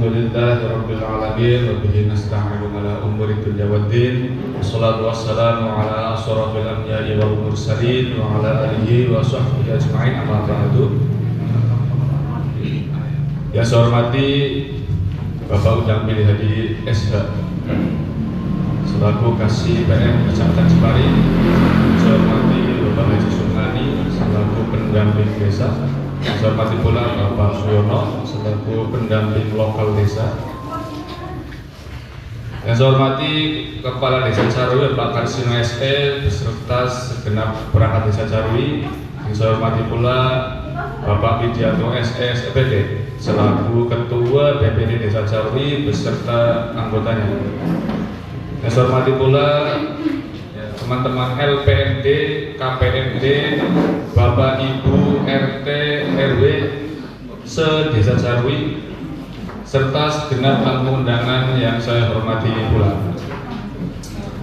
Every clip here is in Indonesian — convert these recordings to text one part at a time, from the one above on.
Alhamdulillahi Rabbil Alamin wa bihi nasta'inu ala umuri dunya waddin. Wassalatu wassalamu ala asyrafil anbiya'i wal mursalin wa ala alihi wa sahbihi ajma'in, amma ba'du. Yang saya hormati Bapak Ujang Pilih Hadi SH selaku Kasih PM Kecamatan Cipari. Saya hormati Bapak Haji Sungani selaku pendamping desa. Saya hormati pula Bapak Suyono selaku pendamping lokal desa. Yang saya hormati Kepala Desa Carui Pak Karsino SE beserta segenap perangkat Desa Carui. Yang saya hormati pula Bapak Widianto SE SPD selaku Ketua BPD Desa Carui beserta anggotanya. Yang saya hormati pula teman-teman LPMD, KPMD, Bapak Ibu RT RW se-Desa Carui serta segenap tamu undangan yang saya hormati pula.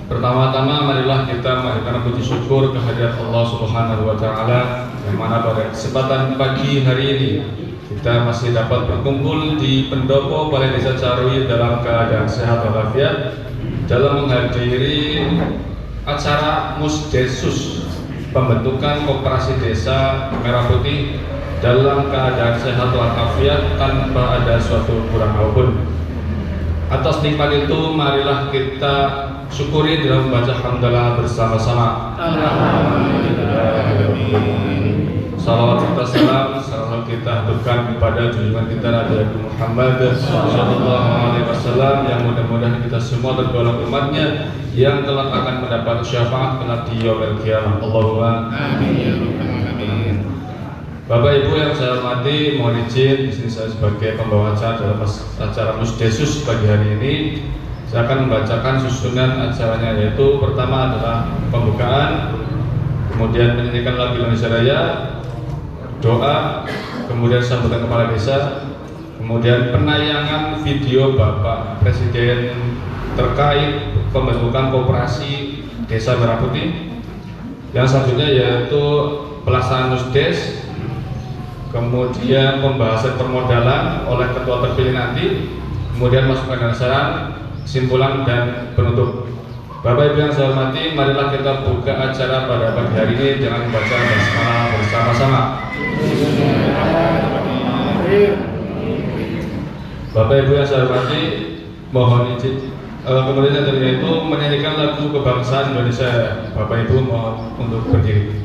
Pertama-tama marilah kita mengaturkan puji syukur kehadirat Allah Subhanahu wa taala yang mana pada kesempatan pagi hari ini kita masih dapat berkumpul di pendopo Balai Desa Carui dalam keadaan sehat walafiat dalam menghadiri acara Musdesus pembentukan Koperasi Desa Merah Putih dalam keadaan sehat walafiat tanpa ada suatu kurang apapun. Atas nikmat itu marilah kita syukuri dalam membaca hamdalah bersama-sama. Salawat serta salam selalu kita haturkan kepada junjungan kita Nabi Muhammad sallallahu alaihi wasallam yang mudah-mudahan kita semua tergolong umatnya yang telah akan mendapat syafaat kelak di yaumil qiyamah. Allahumma amin. Bapak Ibu yang saya hormati, mohon izin di sini saya sebagai pembawa acara dalam acara Musdesus pagi hari ini. Saya akan membacakan susunan acaranya, yaitu pertama adalah pembukaan, kemudian menyanyikan lagu Indonesia Raya, doa, kemudian sambutan kepala desa, kemudian penayangan video Bapak Presiden terkait pembentukan Koperasi Desa Merah Putih. Yang selanjutnya yaitu pelaksanaan Musdes, kemudian pembahasan permodalan oleh ketua terpilih nanti, kemudian masukan dan saran, kesimpulan dan penutup. Bapak Ibu yang saya hormati, marilah kita buka acara pada pagi hari ini dengan membaca basmalah bersama-sama. Bapak Ibu yang saya hormati, mohon izin. Kemudian yang itu menyanyikan lagu kebangsaan Indonesia. Bapak Ibu mohon untuk berdiri.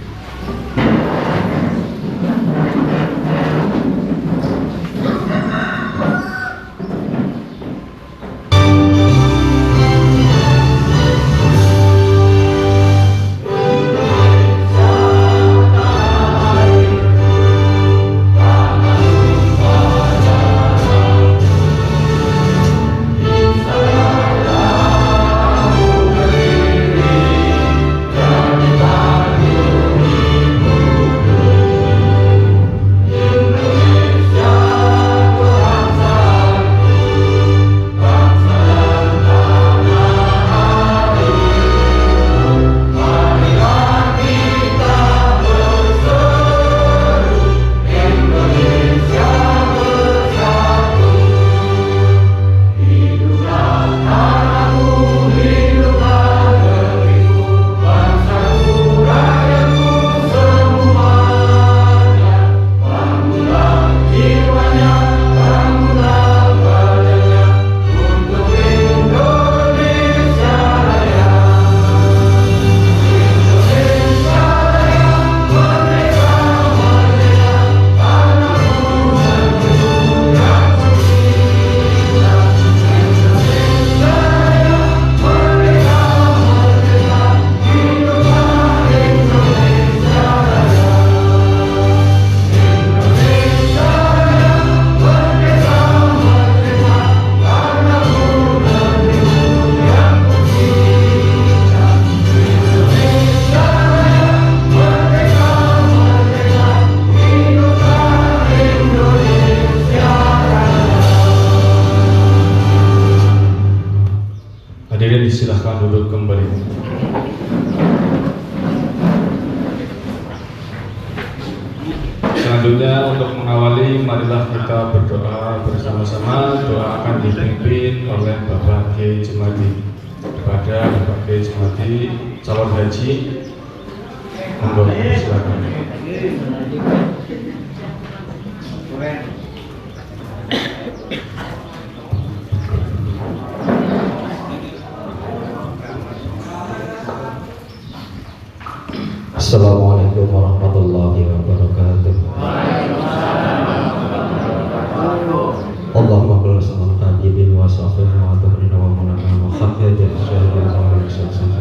awali marilah kita berdoa bersama-sama. Doa akan dipimpin oleh Bapak Kiai Jumadi. Kepada Bapak Kiai Jumadi calon haji, monggo silakan. Assalamualaikum warahmatullahi wabarakatuh. Allahumma qul sallallahu alaihi wa sallam wa tabrina wa munana wa khafiyat syahidin wa sallallahu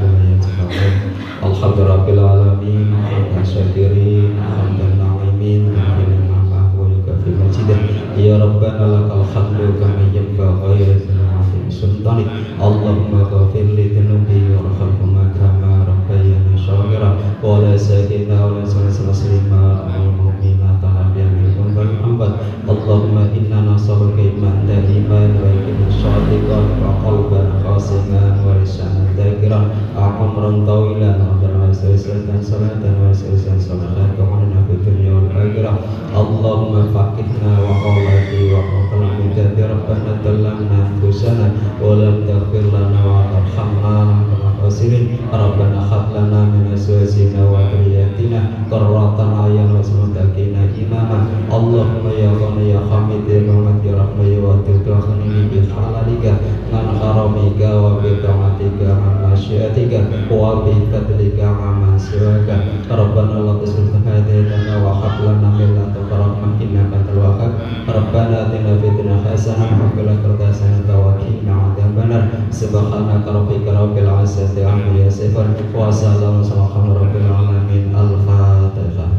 alhamdulillahil alamin wa syakirin hamdan na'imin hamdan ma'ah wa yukafi majidah ya rabbana lakal hamdu kama yanbaghi li sultani Allahumma ghafir li dhunubi warhamhuma kama rabbayani shaghira wa la sakina wa la salima wal mu'minat al-yamin wal ambat Allahumma inna nas'aluka imanan iman wa yaqinan shadiqan wa qalban khashi'an wa lisanan dhakiran amran tawilan wa darasatan salatan wa salatan kama fi dunya wal akhirah Allahumma faqihna wa qawlati wa qawlan bi rabbana tallamna anfusana wa lam taghfir lana wa tarhamna khasirin rabbana hab lana min azwajina wa dhurriyyatina qurratan a'yun wasmudakina imama Allahumma ya ghani ya hamid ya rahmat ya rahman ya wadud akhni bi halalika man haramika wa bi ta'atika man masyiatika wa bi fadlika man siwaka rabbana la tusrif hadana wa hab lana min ladunka rahmah innaka antal wahhab rabbana atina fid dunya hasanah wa fil akhirati hasanah wa qina adzabannar subhanaka rabbika rabbil izzati amma yasifun wa salamun ala rabbil alamin al-fatihah.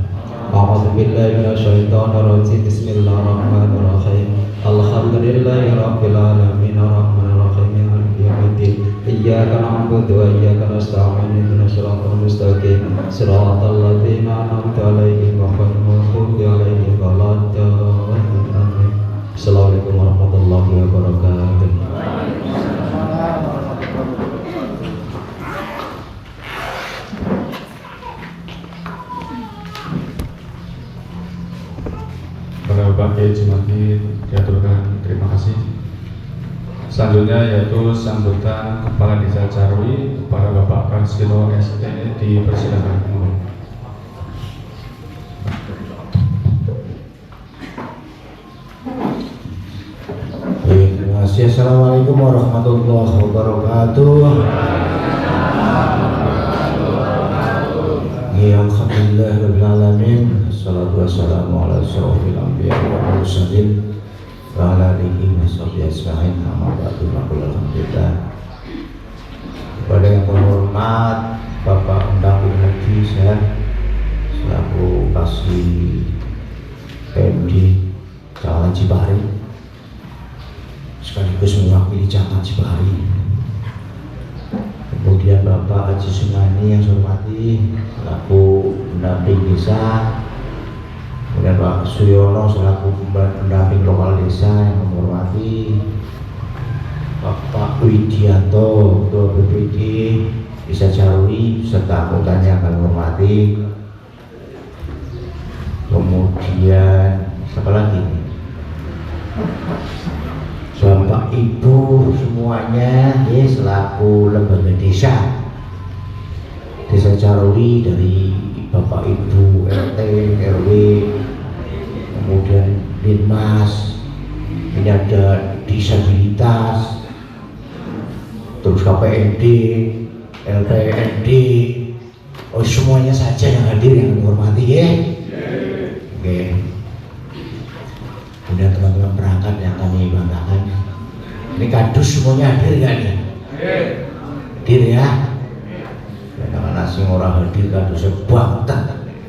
A'udzu billahi minasyaitonir rajim. Bismillahirrahmanirrahim. Alhamdulillahi rabbil alamin arrahmanir rahim maliki yaumiddin. Iyyaka na'budu wa iyyaka nasta'in ihdinas siratal mustaqim siratal ladzina an'amta 'alaihim ghairil maghdubi 'alaihim waladdallin. Amin. Assalamualaikum warahmatullahi wabarakatuh. Bapak Kiai Jumadi diaturkan terima kasih. Selanjutnya yaitu sambutan Kepala Desa Carwi kepada Bapak Kansilo SE dipersilakan. Terima kasih. Assalamualaikum warahmatullahi wabarakatuh. Alhamdulillahirabbil alamin. Wassalatu wassalamu ala asyrofil anbiya wal mursalin wa ala alihi washabihi ajmain. Amma ba'du. Alhamdulillah. Kepada yang terhormat Bapak Pendamping Haji saya selaku Kasih PMD Jalan Cipari sekaligus mewakili Jalan Cipari. Kemudian Bapak Haji Sungani yang saya hormati selaku pendamping desa, kemudian Pak Suyono selaku pendamping lokal desa yang menghormati, Bapak Widianto Ketua BPD Desa Carwi serta anggotanya akan menghormati. Kemudian siapa lagi? Bapak Ibu semuanya ya selaku lembaga desa Carwi dari Bapak Ibu RT RW, kemudian Dinmas, ini ada disabilitas, terus KPMD, LPND, oh semuanya saja yang hadir yang menghormati ya. Oke. Kemudian teman-teman perangkat yang kami banggakan, ini kadus semuanya hadir kan ya? Hadir ya? Jangan nasi orang hadir kadusnya banget,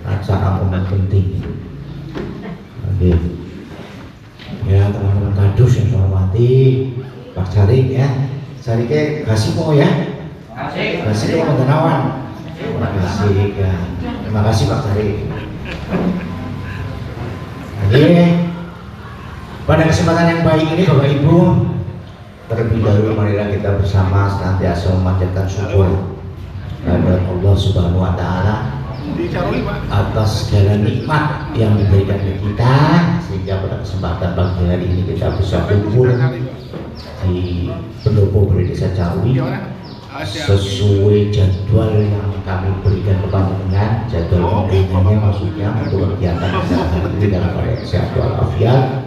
acara momen penting. Oke. Ya teman-teman kadus yang saya hormati, Pak Carik ya, Cariknya kasih mau ya? Kasih mau Menawan. Terima kasih ya. Terima kasih Pak Carik. Oke. Pada kesempatan yang baik ini Bapak Ibu, terlebih dahulu marilah kita bersama senantiasa memanjatkan syukur kepada Allah Subhanahu wa taala atas segala nikmat yang diberikan kepada kita, sehingga pada kesempatan pagi hari ini kita bisa kumpul di pendopo Balai Desa Cawi sesuai jadwal yang kami berikan kepada dengan jadwal undangannya, maksudnya untuk kegiatan hari ini dalam keadaan sehat walafiat.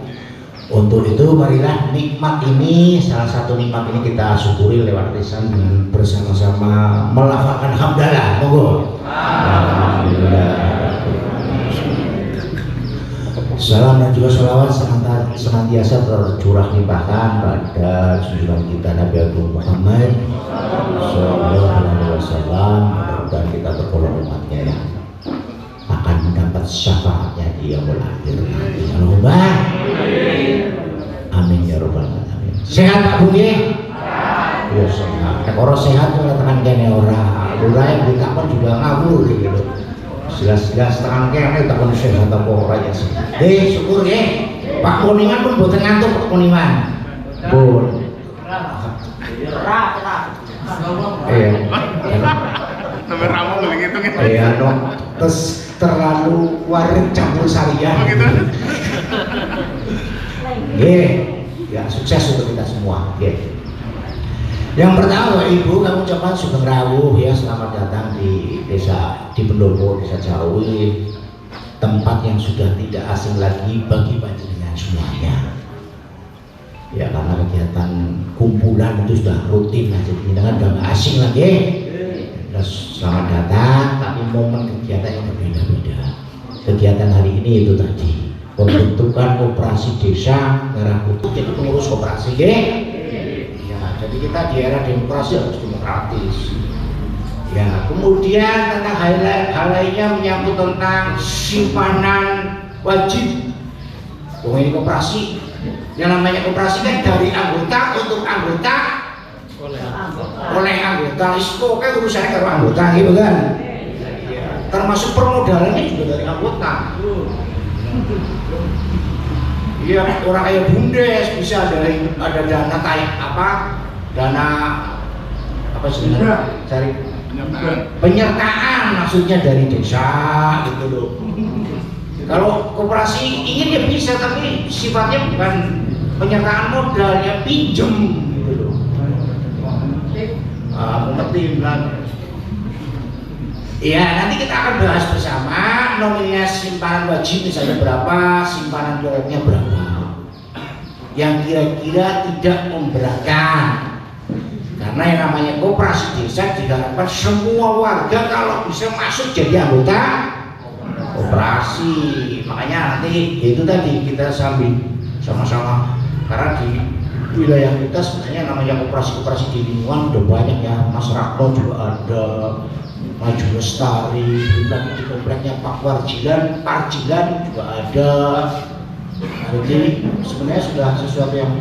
Untuk itu marilah nikmat ini, salah satu nikmat ini kita syukuri lewat lisan dengan bersama-sama melafalkan hamdalah. Monggo. Alhamdulillah. Salam dan juga sholawat senantiasa tercurah limpahkan pada junjungan kita Nabi Agung Muhammad Sallallahu Alaihi Wasallam. Mudah-mudahan kita tergolong umatnya yang akan mendapat syafaatnya di yaumul akhir. Allahumma amin ya rabbal alamin. Sehat Pak Bungi? Ya sehat. Nek ora sehat ora tekan kene ora. Lurae dikakon juga ngawur gitu. Jelas-jelas tekan kene takon sehat apa ora ya. Syukur nggih. Pak Kuningan pun boten ngantuk Pak Kuningan. Pun. Iya. Nomor ramu begitu gitu. Iya dong. Terus terlalu warik campur sarian. Begitu. Nggih. Ya sukses untuk kita semua. Nggih. Yang pertama Bapak Ibu, kami ucapkan sugeng rawuh ya, selamat datang di desa, di pendopo Desa Cawi, tempat yang sudah tidak asing lagi bagi panjenengan semuanya. Ya karena kegiatan kumpulan itu sudah rutin, nah jadi dengan sudah nggak asing lagi. Selamat datang, tapi momen kegiatan yang berbeda-beda. Kegiatan hari ini itu tadi pembentukan koperasi desa Merah Putih, jadi pengurus koperasi, jadi kita di era demokrasi harus demokratis. Ya, kemudian tentang hal lainnya menyangkut tentang simpanan wajib. Ini koperasi, yang namanya koperasi kan dari anggota untuk anggota, oleh anggota. Isko kan urusannya karo anggota, gitu kan? Termasuk permodalannya juga dari anggota. Iya, orang kayak Bundes bisa ada dana kayak apa? Dana apa sih? Cari penyertaan maksudnya dari desa gitu loh. Kalau koperasi ingin ya bisa, tapi sifatnya bukan penyertaan modal, ya pinjem gitu loh. Mengerti kan? Ya nanti kita akan bahas bersama nominasi simpanan wajib misalnya berapa, simpanan pokoknya berapa, yang kira-kira tidak memberatkan. Karena yang namanya koperasi desa diharapkan semua warga kalau bisa masuk jadi anggota koperasi. Makanya nanti itu tadi kita sambil sama-sama, karena di wilayah kita sebenarnya namanya koperasi di lingkungan udah banyak ya. Mas Rakno juga ada, Maju Lestari, di kompleknya Pak Parjilan juga ada. Jadi sebenarnya sudah sesuatu yang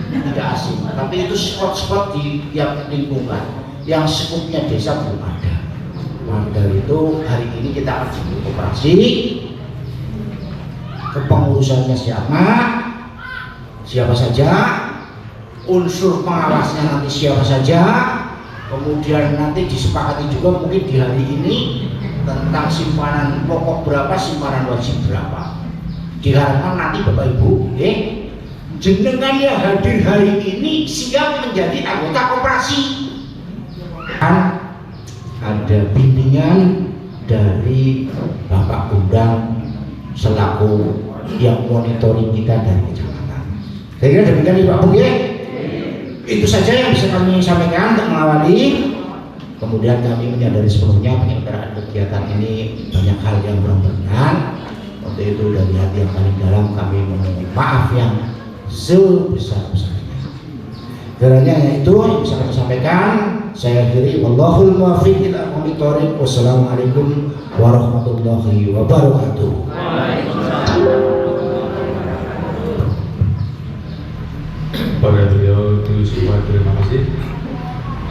tidak asing, tapi itu spot-spot di tiap lingkungan yang skupnya desa belum ada. Maka dari itu hari ini kita akan bikin koperasi, kepengurusannya siapa saja, unsur pengawasnya nanti siapa saja, kemudian nanti disepakati juga mungkin di hari ini tentang simpanan pokok berapa, simpanan wajib berapa. Diharapkan nanti Bapak Ibu, jenengan yang hadir hari ini siap menjadi anggota koperasi. Kan ada bimbingan dari Bapak Undang selaku yang monitoring kita dari kecamatan. Saya kira demikian Pak Bu ya. Itu saja yang bisa kami sampaikan untuk mengawali. Kemudian kami menyadari sepenuhnya penyelenggaraan kegiatan ini banyak hal yang kurang berkenan. Untuk itu dari hati yang paling dalam kami memohon maaf yang sebesar-besarnya. Kiranya itu yang bisa kami sampaikan. Saya akhiri, wallahul muwaffiq ila aqwamit thoriq. Wassalamualaikum warahmatullahi wabarakatuh. Pada beliau itu semua terima kasih.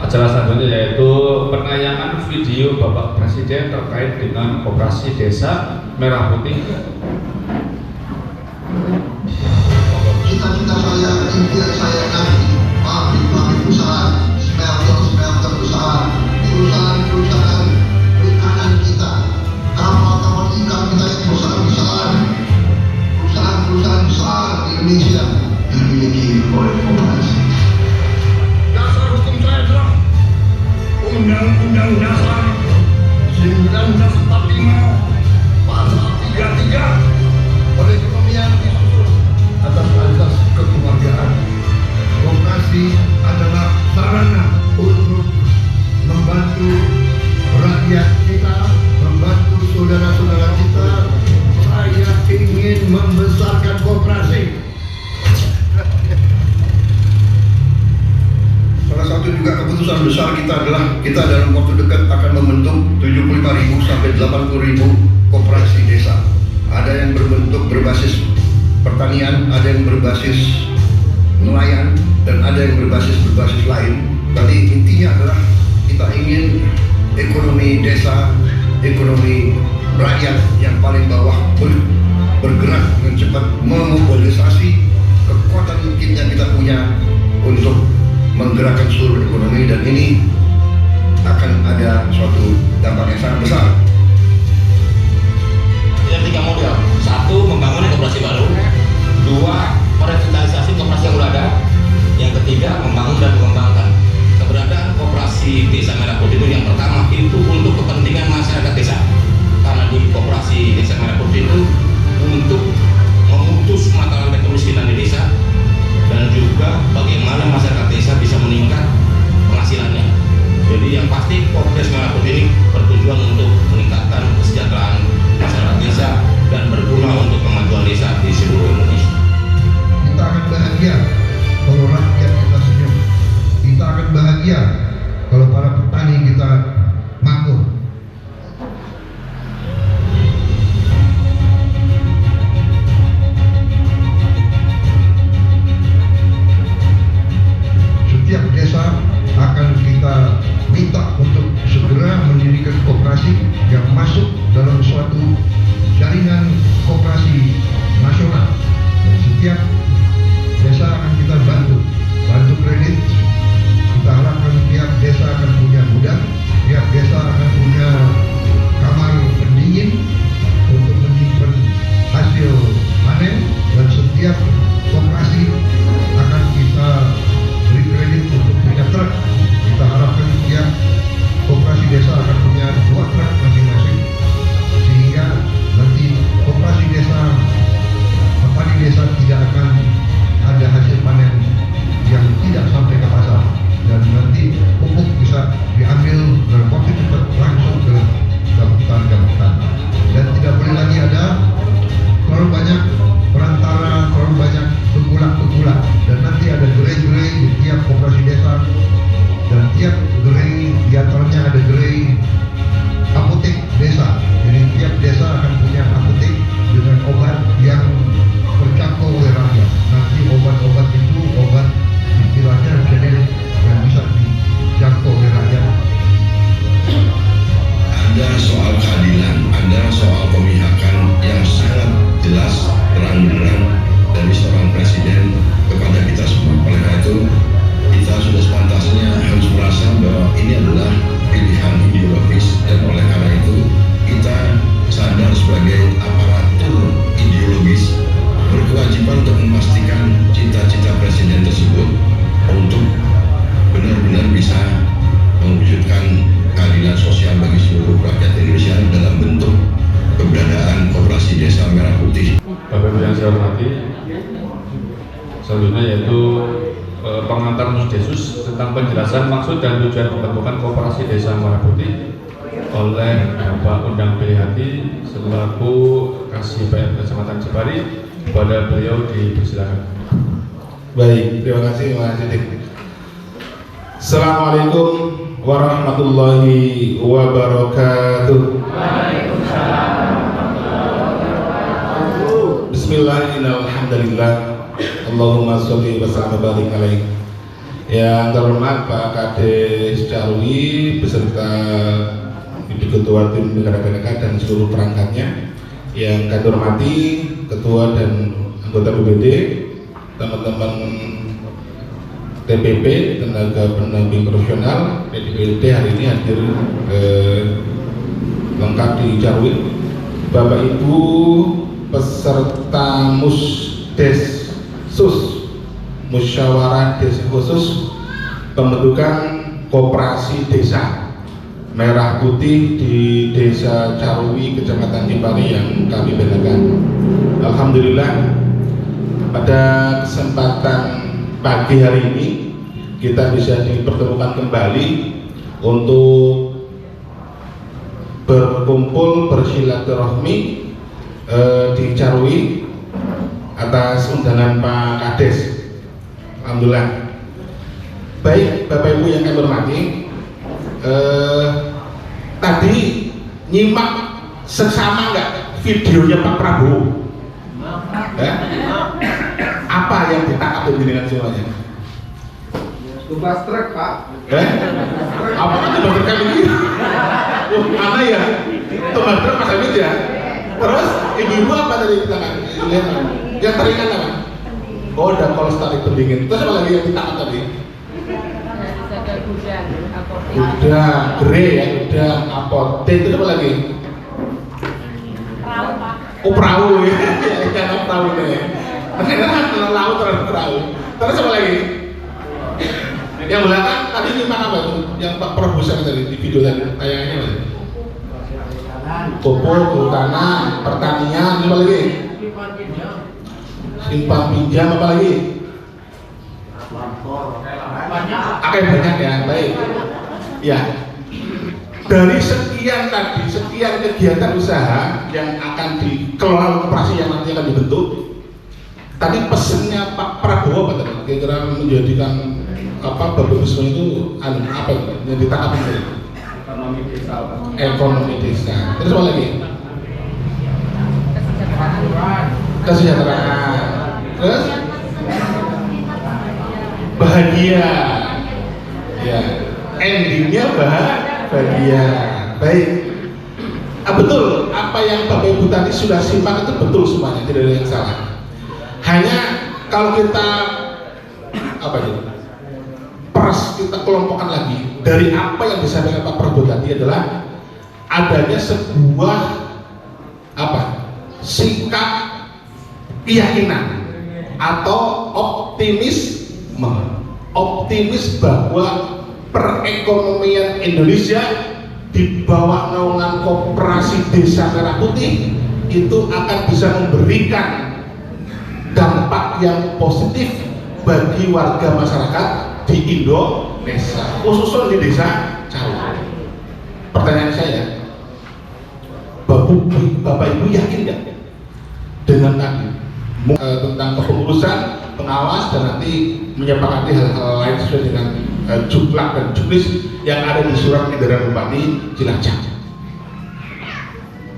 Acara selanjutnya yaitu penayangan video Bapak Presiden terkait dengan operasi desa Merah Putih. Cita-cita saya, impian saya nanti pabrik usaha, smelter usaha, perusahaan perikanan kita, kapal ikan kita, perusahaan besar Indonesia dimiliki oleh koperasi. Dasar hukum saya adalah Undang-Undang Dasar 1945 Pasal 33. Perekonomian disusun atas asas kekeluargaan. Koperasi adalah sarana untuk membantu rakyat kita, membantu saudara-saudara kita. Saya ingin membesarkan koperasi. Salah satu juga keputusan besar kita adalah kita dalam waktu dekat akan membentuk 75.000 sampai 80.000 koperasi desa. Ada yang berbentuk berbasis pertanian, ada yang berbasis nelayan, dan ada yang berbasis lain. Tapi intinya adalah kita ingin ekonomi desa, ekonomi rakyat yang paling bawah bergerak dengan cepat, memobilisasi kekuatan mungkin yang kita punya untuk menggerakkan seluruh ekonomi, dan ini akan ada suatu dampak yang sangat besar. Ada 3 model. 1. Membangun koperasi baru. 2. Merevitalisasi koperasi yang sudah ada. Yang ketiga, membangun dan mengembangkan. Keberadaan koperasi Desa Merah Putih itu yang pertama itu untuk kepentingan masyarakat desa. Karena di koperasi Desa Merah Putih itu untuk memutus mata rantai kemiskinan di desa, dan juga bagaimana masyarakat desa bisa meningkat penghasilannya. Jadi yang pasti Koperasi Merah Putih ini bertujuan untuk meningkatkan kesejahteraan masyarakat desa dan berguna untuk kemajuan desa di seluruh Indonesia. Kita akan bahagia kalau rakyat kita senyum. Kita akan bahagia kalau para petani kita makmur. Setiap desa akan kita minta untuk segera mendirikan koperasi yang masuk dalam suatu jaringan koperasi nasional. Dan setiap desa akan kita bantu kredit. Kita harapkan tiap desa akan punya gudang, tiap desa akan punya kamar pendingin untuk menyimpan hasil panen, dan setiap koperasi akan kita beri kredit untuk punya truk. Kita harapkan tiap koperasi desa akan punya 2 truk masing-masing, sehingga nanti koperasi desa, petani desa tidak akan ada hasil panen yang tidak sampai ke pasar, dan nanti pupuk bisa diambil dalam waktu cepat langsung ke gamutan, dan tidak boleh lagi ada terlalu banyak perantara, terlalu banyak pegulak, dan nanti ada gerai-gerai di tiap koperasi desa, dan tiap gerai diantaranya ada gerai apotek desa. Jadi tiap desa akan punya apotek dengan obat yang terjangkau oleh rakyat. Nanti obat-obat itu obat istilahnya generik yang bisa dijangkau oleh rakyat. Ada soal keadilan, ada soal pemihakan yang sangat jelas, terang-benderang dari seorang presiden kepada kita semua. Oleh karena itu, kita sudah sepantasnya harus merasa bahwa ini adalah pilihan ideologis, dan oleh karena itu kita sadar sebagai aparatur ideologis berkewajiban untuk memastikan cita-cita presiden tersebut untuk benar-benar bisa mewujudkan keadilan sosial bagi seluruh rakyat Indonesia dalam bentuk keberadaan Koperasi Desa Merah Putih. Bapak Ibu yang saya hormati, selanjutnya yaitu pengantar Musdesus tentang penjelasan maksud dan tujuan pembentukan Koperasi Desa Merah Putih oleh Bapak Undang Pilihati selaku Kasih PM Kecamatan Jepari. Kepada beliau dipersilakan. Baik, terima kasih Mas Didik. Assalamualaikum warahmatullahi wabarakatuh. Bismillahirrahmanirrahim. Allahumma sholli wa sallim wa barik alaih. Yang terhormat Pak Kades Jarwi beserta Ibu Ketua Tim Pilkada dan seluruh perangkatnya, yang kami hormati Ketua dan anggota BPD, teman-teman TPP, tenaga pendamping profesional, PDPLD hari ini hadir lengkap di Jarwi, Bapak Ibu peserta Musdes musyawarah desa khusus pembentukan koperasi desa Merah Putih di Desa Carui, Kecamatan Cipari yang kami binakan. Alhamdulillah pada kesempatan pagi hari ini kita bisa dipertemukan kembali untuk berkumpul bersilaturahmi di Carui atas undangan Pak Kades. Alhamdulillah. Baik Bapak Ibu yang kami hormati, tadi nyimak sesama nggak videonya Pak Prabowo? Apa yang ditangkap dengan semuanya? Tugas truk Pak. Apa tugas truk kali ini? Mana ya? Tugas truk Mas Hamid ya? Terus ibu-ibu apa tadi ditangkap? Yang teringat apa? Oh, ada kolesterol pendingin. Terus apa lagi yang ditangkap tadi? Udah, gere ya, udah apotek. Itu apa lagi? Perahu Pak. Oh, perahu ya, ikan perahu ya. Ternyata laut terus perahu. Terus apa lagi? Yang belakang tadi nyimak apa itu? Yang Pak Produser tadi di video tadi tayangannya apa? Pupuk, kehutanan, pertanian, apa lagi? Simpan pinjam, apa lagi? Banyak ya, baik. Ya, dari sekian kegiatan usaha yang akan dikelola koperasi yang nanti akan dibentuk, tadi pesannya Pak Prabowo apa tadi? Kira-kira menjadikan apa Bapak Ibu semua itu apa yang ditangkap itu? Ekonomi desa. Terus apa lagi? Kesejahteraan. Terus bahagia. Ya, endingnya bahagia. Baik. Betul, apa yang Bapak Ibu tadi sudah simak itu betul semuanya, tidak ada yang salah. Hanya kalau kita apa itu? Kita kelompokkan lagi dari apa yang disampaikan Pak Prabowo tadi adalah adanya sebuah sikap keyakinan atau optimis bahwa perekonomian Indonesia di bawah naungan Koperasi Desa Merah Putih itu akan bisa memberikan dampak yang positif bagi warga masyarakat di Indonesia, khususnya di Desa Carui. Pertanyaan saya, Bapak Ibu yakin nggak dengan tadi tentang kepengurusan, pengawas dan nanti menyepakati hal-hal lain sesuai dengan juklak dan juknis yang ada di surat edaran Bupati Cilacap?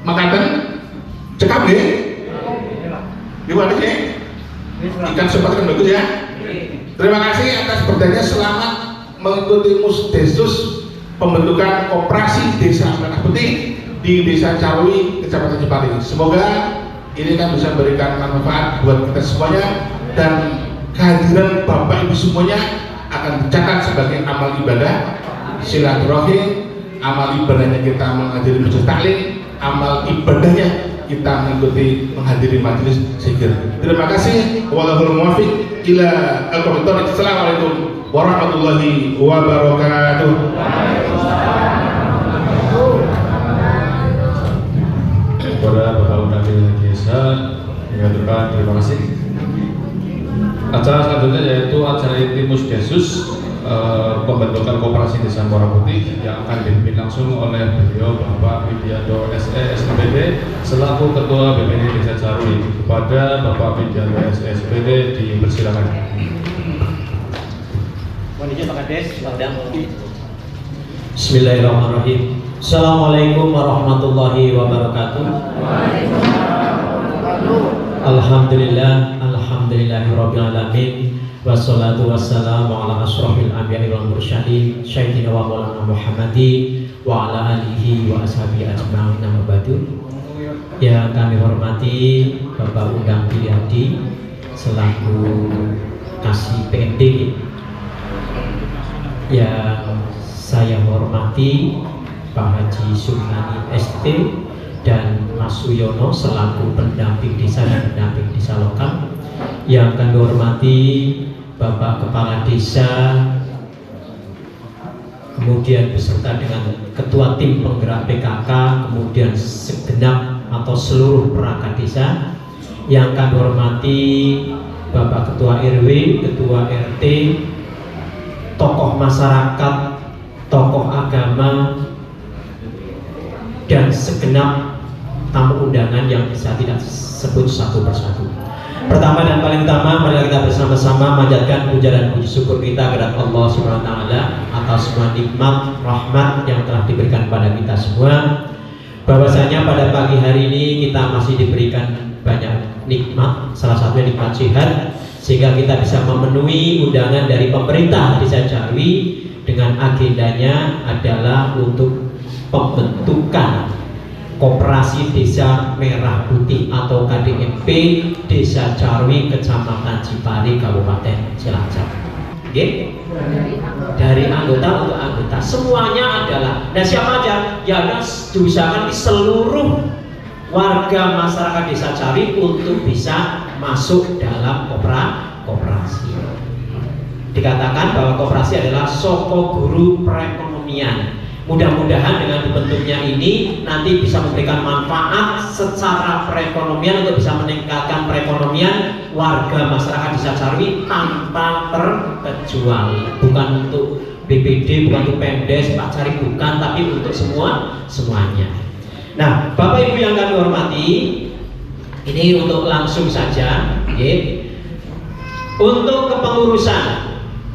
Makaten cekap deh, gimana sih? Ikan sempat kan bagus ya. Terima kasih atas bertanya, selamat mengikuti Musdesus pembentukan Koperasi Desa Merah Putih di Desa Carui, Kecamatan Cipari. Semoga ini kan bisa memberikan manfaat buat kita semuanya dan kehadiran Bapak Ibu semuanya akan dicatat sebagai amal ibadah silaturahim, amal ibadahnya kita menghadiri majelis taklim, amal ibadahnya kita mengikuti menghadiri majelis zikir. Terima kasih. Wallahul muwaffiq ila aqwamit thoriq. Assalamualaikum warahmatullahi wabarakatuh. Kepada Bapak Undangan Desa mengaturkan terima kasih. Acara selanjutnya yaitu acara inti Musdesus pembentukan Koperasi Desa Merah Putih yang akan dipimpin langsung oleh beliau Bapak Widianto SE SPD selaku Ketua BPD Desa Carui. Kepada Bapak Widianto SE SPD dipersilakan. Bismillahirrahmanirrahim. Assalamualaikum warahmatullahi wabarakatuh. Alhamdulillah, alhamdulillahirabbil alamin. Wassalatu wassalamu ala asrofil anbiya'i wal mursyadin Sayyidina wa maulana Muhammadin wa ala alihi wa ashabihi ajma'in amma ba'du. Yang kami hormati Bapak Undang Pilihadi selaku Kasih PND, yang saya hormati Pak Haji Sumani ST dan Mas Suyono selaku pendamping desa dan pendamping desa lokal. Yang kami hormati Bapak Kepala Desa, kemudian beserta dengan Ketua Tim Penggerak PKK, kemudian segenap atau seluruh perangkat desa. Yang kami hormati Bapak Ketua RW, Ketua RT, tokoh masyarakat, tokoh agama, dan segenap tamu undangan yang bisa tidak sebut satu persatu. Pertama dan paling utama, mari kita bersama-sama manjatkan puja dan puji syukur kita kepada Allah Subhanahu wa taala atas semua nikmat, rahmat yang telah diberikan pada kita semua. Bahwasanya pada pagi hari ini kita masih diberikan banyak nikmat, salah satunya nikmat sehat, sehingga kita bisa memenuhi undangan dari pemerintah Desa Jarwi dengan agendanya adalah untuk pembentukan Koperasi Desa Merah Putih atau KDMP Desa Jarwi, Kecamatan Cipari, Kabupaten Cilacap. Oke? Dari anggota untuk anggota, semuanya adalah. Dan siapa aja? Ya, diusahakan seluruh warga masyarakat Desa Jarwi untuk bisa masuk dalam koperasi. Dikatakan bahwa koperasi adalah soko guru perekonomian. Mudah-mudahan dengan dibentuknya ini nanti bisa memberikan manfaat secara perekonomian untuk bisa meningkatkan perekonomian warga masyarakat Desa Jarwi tanpa terkecuali. Bukan untuk BPD, bukan untuk Pemdes, Pak Cari, bukan, tapi untuk semuanya. Nah, Bapak Ibu yang kami hormati, ini untuk langsung saja, untuk kepengurusan,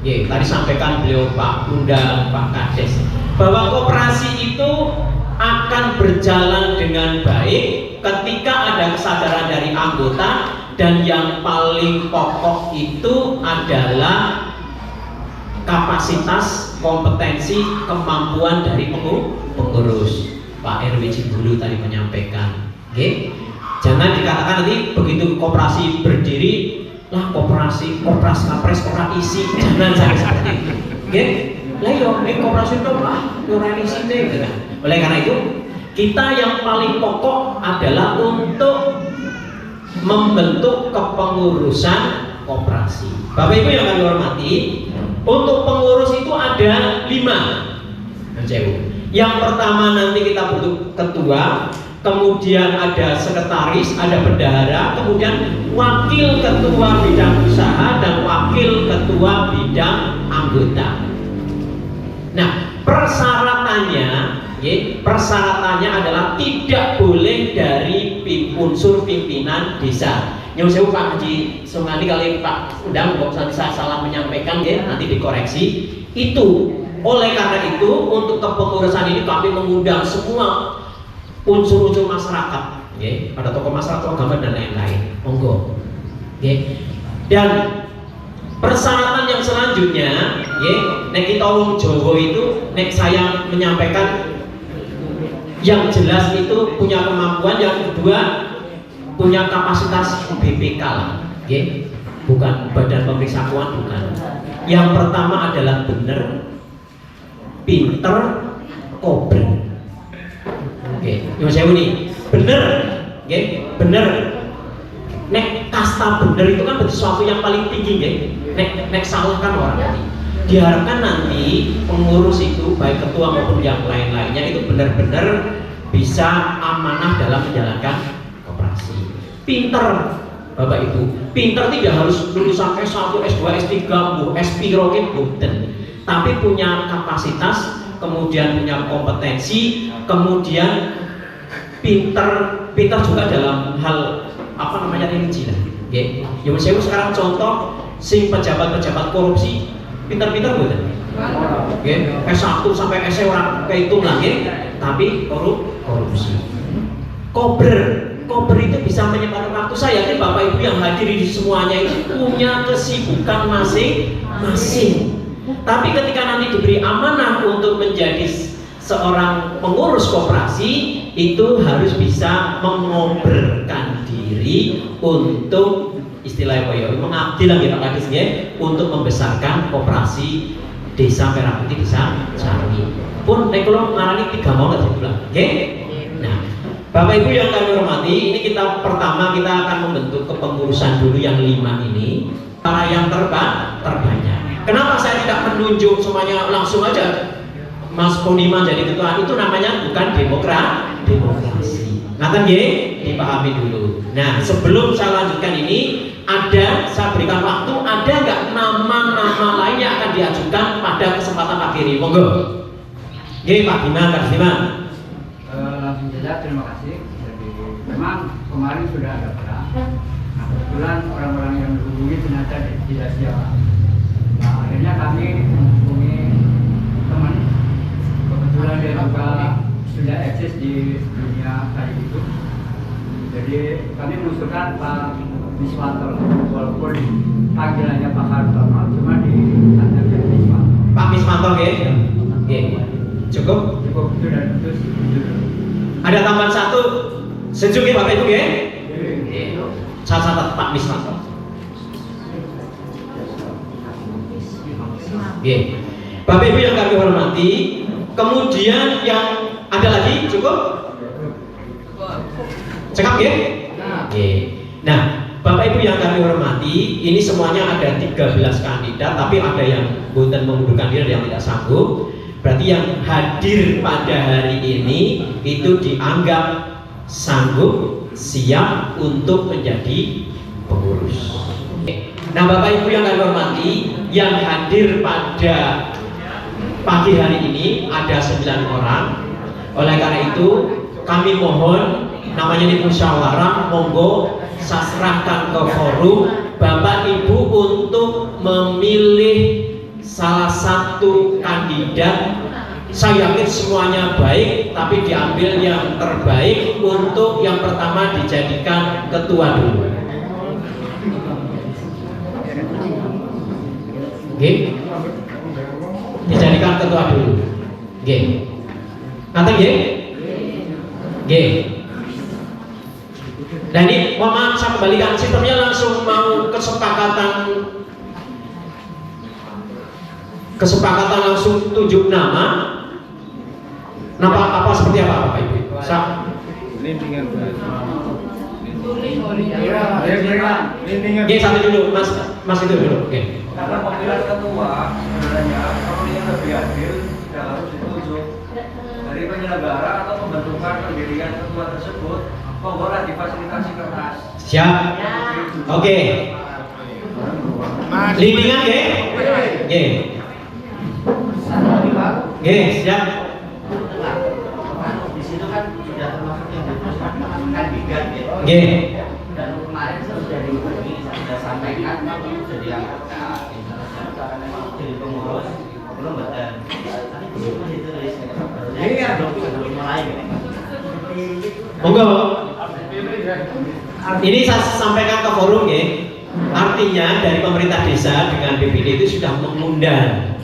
tadi sampaikan beliau Pak Bunda, Pak Kades, bahwa koperasi itu akan berjalan dengan baik ketika ada kesadaran dari anggota, dan yang paling pokok itu adalah kapasitas, kompetensi, kemampuan dari pengurus. Pak RW Cibulu tadi menyampaikan, jangan dikatakan nanti begitu koperasi berdiri lah koperasi kapres ora isi, jangan sampai seperti itu. Lah yo koperasi itu ora isi gitu kan. Oleh karena itu, kita yang paling pokok adalah untuk membentuk kepengurusan koperasi. Bapak Ibu yang kami hormati, untuk pengurus itu ada 5. Yang pertama nanti kita bentuk ketua, kemudian ada sekretaris, ada bendahara, kemudian wakil ketua bidang usaha dan wakil ketua bidang anggota. Nah, persyaratannya adalah tidak boleh dari unsur pimpinan desa. Nyuwun sewu Pak Haji Sungadi kali Pak Undang, kalau saya salah menyampaikan nanti dikoreksi. Itu oleh karena itu untuk kepengurusan ini kami mengundang semua unsur-unsur masyarakat, ada tokoh masyarakat, tokoh agama dan lain-lain. Monggo. Dan persyaratan yang selanjutnya, nek kita wong Jawa itu, nek saya menyampaikan yang jelas itu punya kemampuan, yang kedua punya kapasitas BPK lah, bukan badan pemeriksa keuangan, bukan. Yang pertama adalah benar, pinter, kober. Nyuwun sewu nih, bener, bener. Nek kasta bener itu kan sesuatu yang paling tinggi, nek salah kan orang nanti. Diharapkan nanti pengurus itu baik ketua maupun yang lain-lainnya itu benar-benar bisa amanah dalam menjalankan koperasi. Pinter, Bapak Ibu. Pinter tidak harus lulusan S1, S2, S3, S-Piro bukan, tapi punya kapasitas, kemudian punya kompetensi, kemudian pinter juga dalam hal religi lah. Yang saya sekarang contoh sing pejabat-pejabat korupsi pinter-pinter bukan? S1 sampai S orang kehitung lah, tapi korupsi. Kober itu bisa menyebar waktu. Saya yakin Bapak Ibu yang hadir di semuanya itu punya kesibukan masing-masing. Tapi ketika nanti diberi amanah untuk menjadi seorang pengurus koperasi, itu harus bisa mengoberkan diri untuk istilahnya mengabdi lagi Pak Kadis, untuk membesarkan koperasi Desa Merah Putih Desa Jarwi. Pun nek kula ngarani 3 mau nggak diulang, Nah, Bapak Ibu yang kami hormati, ini pertama kita akan membentuk kepengurusan dulu yang 5 ini, para yang terbanyak. Kenapa saya tidak menunjuk semuanya langsung aja Mas Poniman jadi ketua? Itu namanya bukan demokrasi. Ngaten nggih, dipahami dulu. Nah, sebelum saya lanjutkan ini, saya berikan waktu, ada nggak nama-nama lain yang akan diajukan pada kesempatan pagi ini? Monggo. Nggih, Pak Bima, Kak Bima. Langsung saja, terima kasih. Jadi memang kemarin sudah ada perang. Nah, kebetulan orang-orang yang menghubungi ternyata tidak siap. Nah, akhirnya kami menghubungi teman. Kebetulan dia juga sudah eksis di dunia tadi itu. Jadi kami mengusulkan Pak Miswanto, walaupun panggilannya Pak Hartono, cuma di antaranya Miswanto. Pak Miswanto, nggih. Cukup itu dan terus. Ada tambahan satu, sejuk ya Bapak Ibu nggih. Catat Pak Miswanto. Nggih. Bapak Ibu yang kami hormati, kemudian yang ada lagi cukup? Cekap nggih? Nggih. Nah, Bapak Ibu yang kami hormati, ini semuanya ada 13 kandidat, tapi ada yang boten mengundurkan diri, ada yang tidak sanggup. Berarti yang hadir pada hari ini itu dianggap sanggup, siap untuk menjadi pengurus. Nah, Bapak Ibu yang kami hormati, yang hadir pada pagi hari ini ada 9 orang. Oleh karena itu, kami mohon, namanya di musyawarah, monggo saya serahkan ke forum Bapak Ibu untuk memilih salah satu kandidat. Saya yakin semuanya baik, tapi diambil yang terbaik untuk yang pertama dijadikan ketua dulu. Oke? Dijadikan ketua dulu. Oke? Nanti nggih? Nggih. Nah ini, mohon maaf saya kembalikan sistemnya, langsung mau kesepakatan langsung tunjuk nama. Apa seperti apa Bapak Ibu? Oke, satu dulu, Mas itu dulu. Oke. Karena pemilihan ketua sebenarnya kalau yang lebih adil tidak harus ditunjuk dari penyelenggara atau pembentukan pendirian ketua tersebut, monggolah difasilitasi kertas. Siap. Oke. Liningan nggih? Nggih. Oke, siap. Di situ kan sudah termasuk yang kandidat ya. Oke. Dan kemarin sudah dihubungi, sudah sampaikan jadi anggota jadi pengurus belum betul. Tapi di situ ditulis. Iya dong, sebelum mulai. Monggo. Ini saya sampaikan ke forum ya. Artinya dari pemerintah desa dengan BPD itu sudah mengundang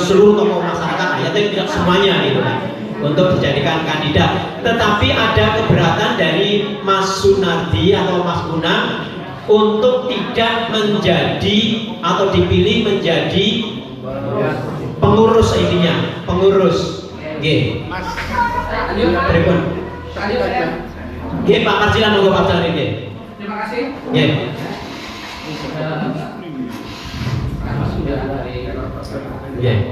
seluruh tokoh masyarakat, ya tidak semuanya gitu kan, untuk dijadikan kandidat. Tetapi ada keberatan dari Mas Sunardi atau Mas Kunang untuk tidak menjadi atau dipilih menjadi pengurus intinya, pengurus. Nggih. Mas. Pripun? Nggih, Pak Marjilan monggo Pak Marjilan nggih. Terima kasih. Nggih. Sudah dari Nggih.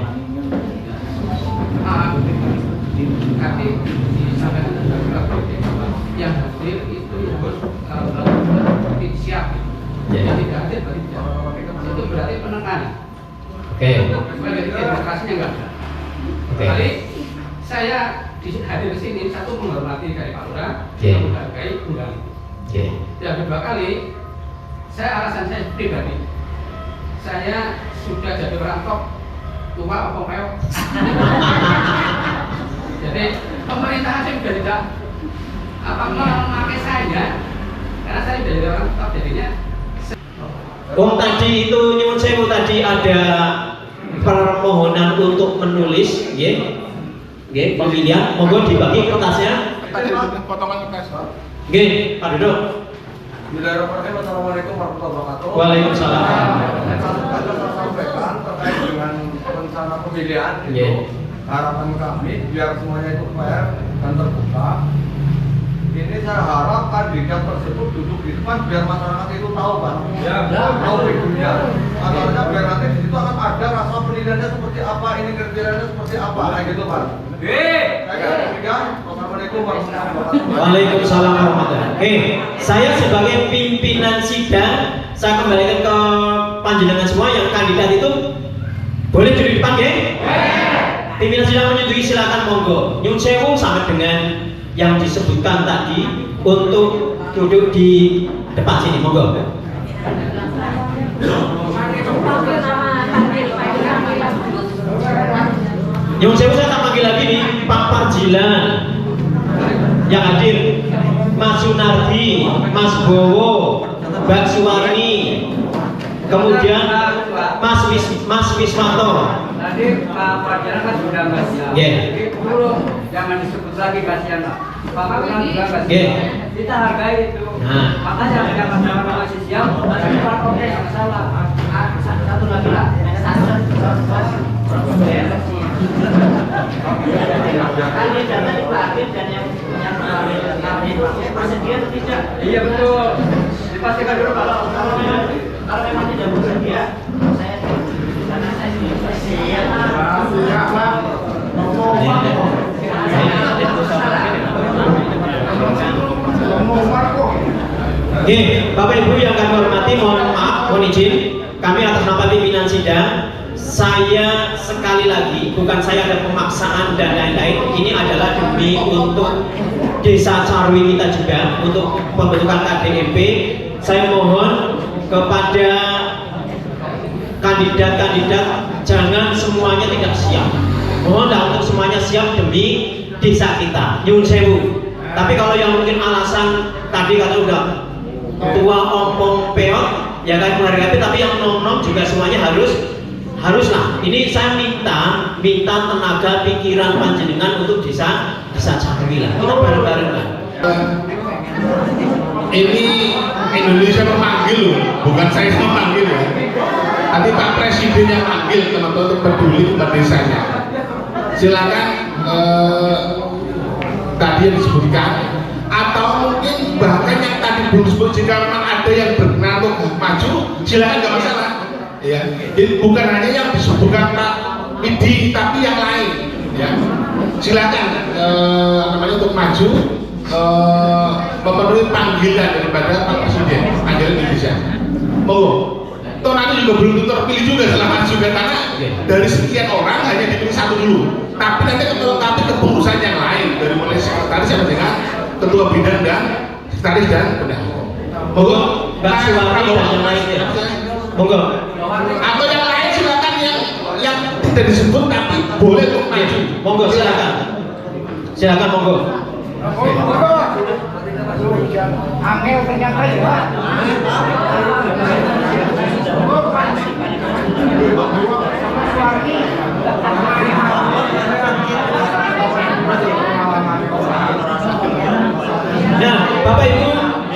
Tapi disampaikan bahwa yang hadir itu harus berarti siap. Yang tidak hadir berarti tidak. Itu berarti penengan. Oke. Sebagai demokrasinya enggak ada. Oke. Kali saya hadir di sini, satu menghormati dari Pak Lurah, menghargai undangan. Yang kedua kali, alasan saya pribadi, saya sudah jadi orang top tua apa peok. Jadi pemerintahan saya sudah tidak memakai saya, karena saya sudah jadi orang top jadinya. Tadi itu nyuwun sewu, tadi ada permohonan untuk menulis, nggih, pemilihan, monggo dibagi kertasnya. Potongan kertas. Nggih, Pak Duduk. Bismillahirrahmanirrahim. Assalamualaikum warahmatullahi wabarakatuh. Waalaikumsalam. Saya sampaikan terkait dengan rencana pemilihan itu, harapan kami biar semuanya itu fair dan terbuka. saya harap kandidat tersebut duduk di depan biar masyarakat itu tahu Pak. Tahu figurnya. Artinya biar nanti di situ akan ada rasa penilaiannya seperti apa, ini kriterianya seperti apa, kayak gitu Pak. Assalamualaikum warahmatullahi wabarakatuh. Waalaikumsalam warahmatullahi wabarakatuh. Saya sebagai pimpinan sidang, saya kembalikan ke panjenengan semua yang kandidat itu boleh duduk di depan, ya? Pimpinan sidang menyetujui, silakan monggo. Nyun sewu sama dengan yang disebutkan tadi untuk duduk di depan sini, monggo. Nyun sewu, saya tak panggil lagi nih Pak Parjilan yang hadir, Mas Sunardi, Mas Bowo, Mbak Suwarni, kemudian Mas Wiswanto. Tadi Pak Parjilan kan sudah nggak siap. Jadi tolong jangan disebut lagi kasihan Pak. Pak Parjilan juga nggak siap. Kita hargai itu. Makanya jangan sama masih siap. Tapi Pak oke nggak salah. Satu lagi lah. Iya betul. Dipastikan dulu kalau memang tidak bersedia, saya karena saya siap. Oke, Bapak Ibu yang kami hormati, mohon maaf, mohon izin, kami atas nama pimpinan sidang, saya sekali lagi, bukan saya ada pemaksaan dan lain-lain, ini adalah demi untuk Desa Carwi kita juga, untuk pembentukan KDMP. Saya mohon kepada kandidat-kandidat jangan semuanya tidak siap. Mohonlah untuk semuanya siap demi desa kita. Nyun sewu. Tapi kalau yang mungkin alasan tadi kata udah tua ompong peot, ya kan menghargai, tapi yang nom-nom juga semuanya haruslah. Ini saya minta tenaga pikiran panjenengan untuk desa Carwi lah. Kita bareng-bareng lah. Ini Indonesia memanggil loh, bukan saya yang memanggil ya. Tapi Pak Presiden yang manggil teman-teman untuk peduli pada desanya. Silakan tadi yang disebutkan, atau mungkin bahkan yang tadi belum disebut, jika memang ada yang berkenan untuk maju, silakan, nggak masalah. Ya, jadi bukan hanya yang disebutkan Pak Widi, tapi yang lain. Ya, silakan namanya untuk maju. Memenuhi panggilan daripada Pak Presiden, panggilan Indonesia. Monggo. Toh nanti juga belum terpilih juga setelah maju juga, karena dari sekian orang hanya dipilih satu dulu. Tapi nanti melengkapi kepengurusan yang lain, dari mulai sekretaris sampai dengan ketua bidang dan sekretaris dan pendahulu. Monggo. Mbak Suwarni dan yang lain. Monggo. Atau yang lain silakan, yang tidak disebut tapi boleh untuk maju. Monggo silakan. Silakan monggo. Angel ternyata ya. Nah, Bapak Ibu,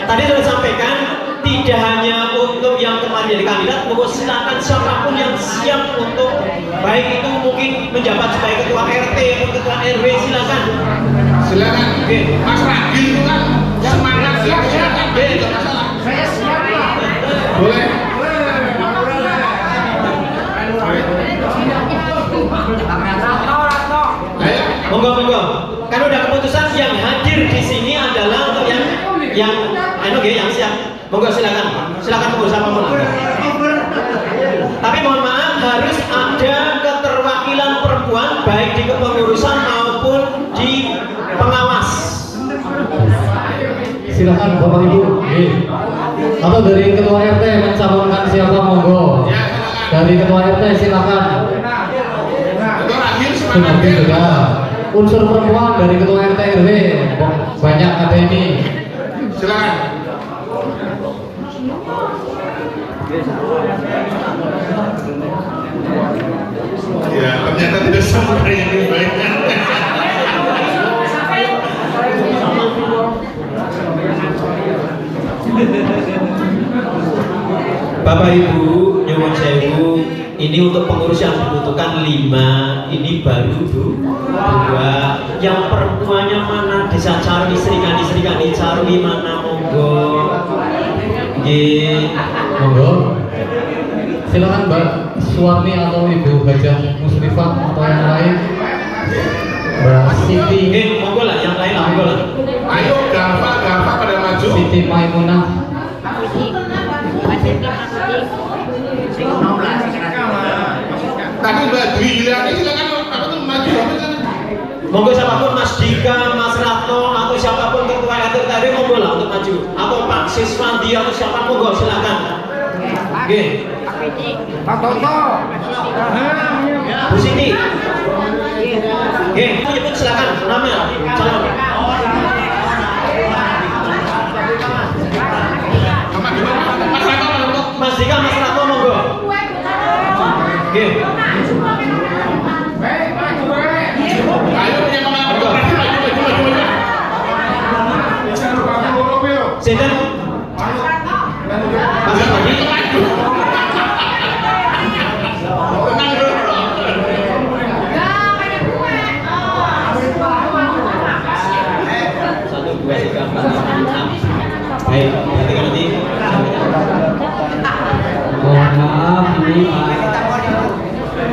tadi sudah sampaikan tidak hanya untuk yang kemarin jadi kandidat, monggo silakan siapapun yang siap untuk, baik itu mungkin menjabat sebagai ketua RT atau ketua RW, silakan. Silakan. Mas Ragil itu kan semangat, silakan. Tidak masalah. Saya siap Pak. Boleh. Monggo. Kan udah keputusan yang hadir di sini adalah untuk yang siap. Monggo silakan monggo sama monggo. Tapi mohon maaf, harus ada keterwakilan perempuan baik di kepengurusan maupun di pengawas. Silakan Bapak Ibu. Atau dari ketua RT mencalonkan siapa, monggo. Dari ketua RT silakan. Sunardi juga. Unsur perempuan dari ketua RT RW banyak ada ini. Silakan. Ya, ternyata tidak semua yang baik. Bapak Ibu, nyuwun sewu, Ini untuk pengurus yang dibutuhkan 5, ini baru 2. Yang perempuannya mana? Desa Carwi, Srikandi Carwi mana? Monggo. Nggih. Monggo. Silakan Mbak Suwarni atau Ibu Hajah Musrifah atau yang lain. Mbak Siti. Monggo lah, yang lain monggo lah. Ayo Gafa pada maju. Siti Maimunah. Tadi Mbak Dwi Yuliani silakan maju. Monggo siapapun, Mas Dika, Mas Ratno atau siapapun ketua RT monggo lah untuk maju. Atau Pak Siswandi atau siapa monggo silakan. Oke. Pak Toto. Bu Siti. Oke, menyebut silakan nama calon. Mas Dika, Mas Ratno monggo. Oke. Ayo punya maju. Sinten? Mas Sandi. Baik, nanti. Mohon maaf ini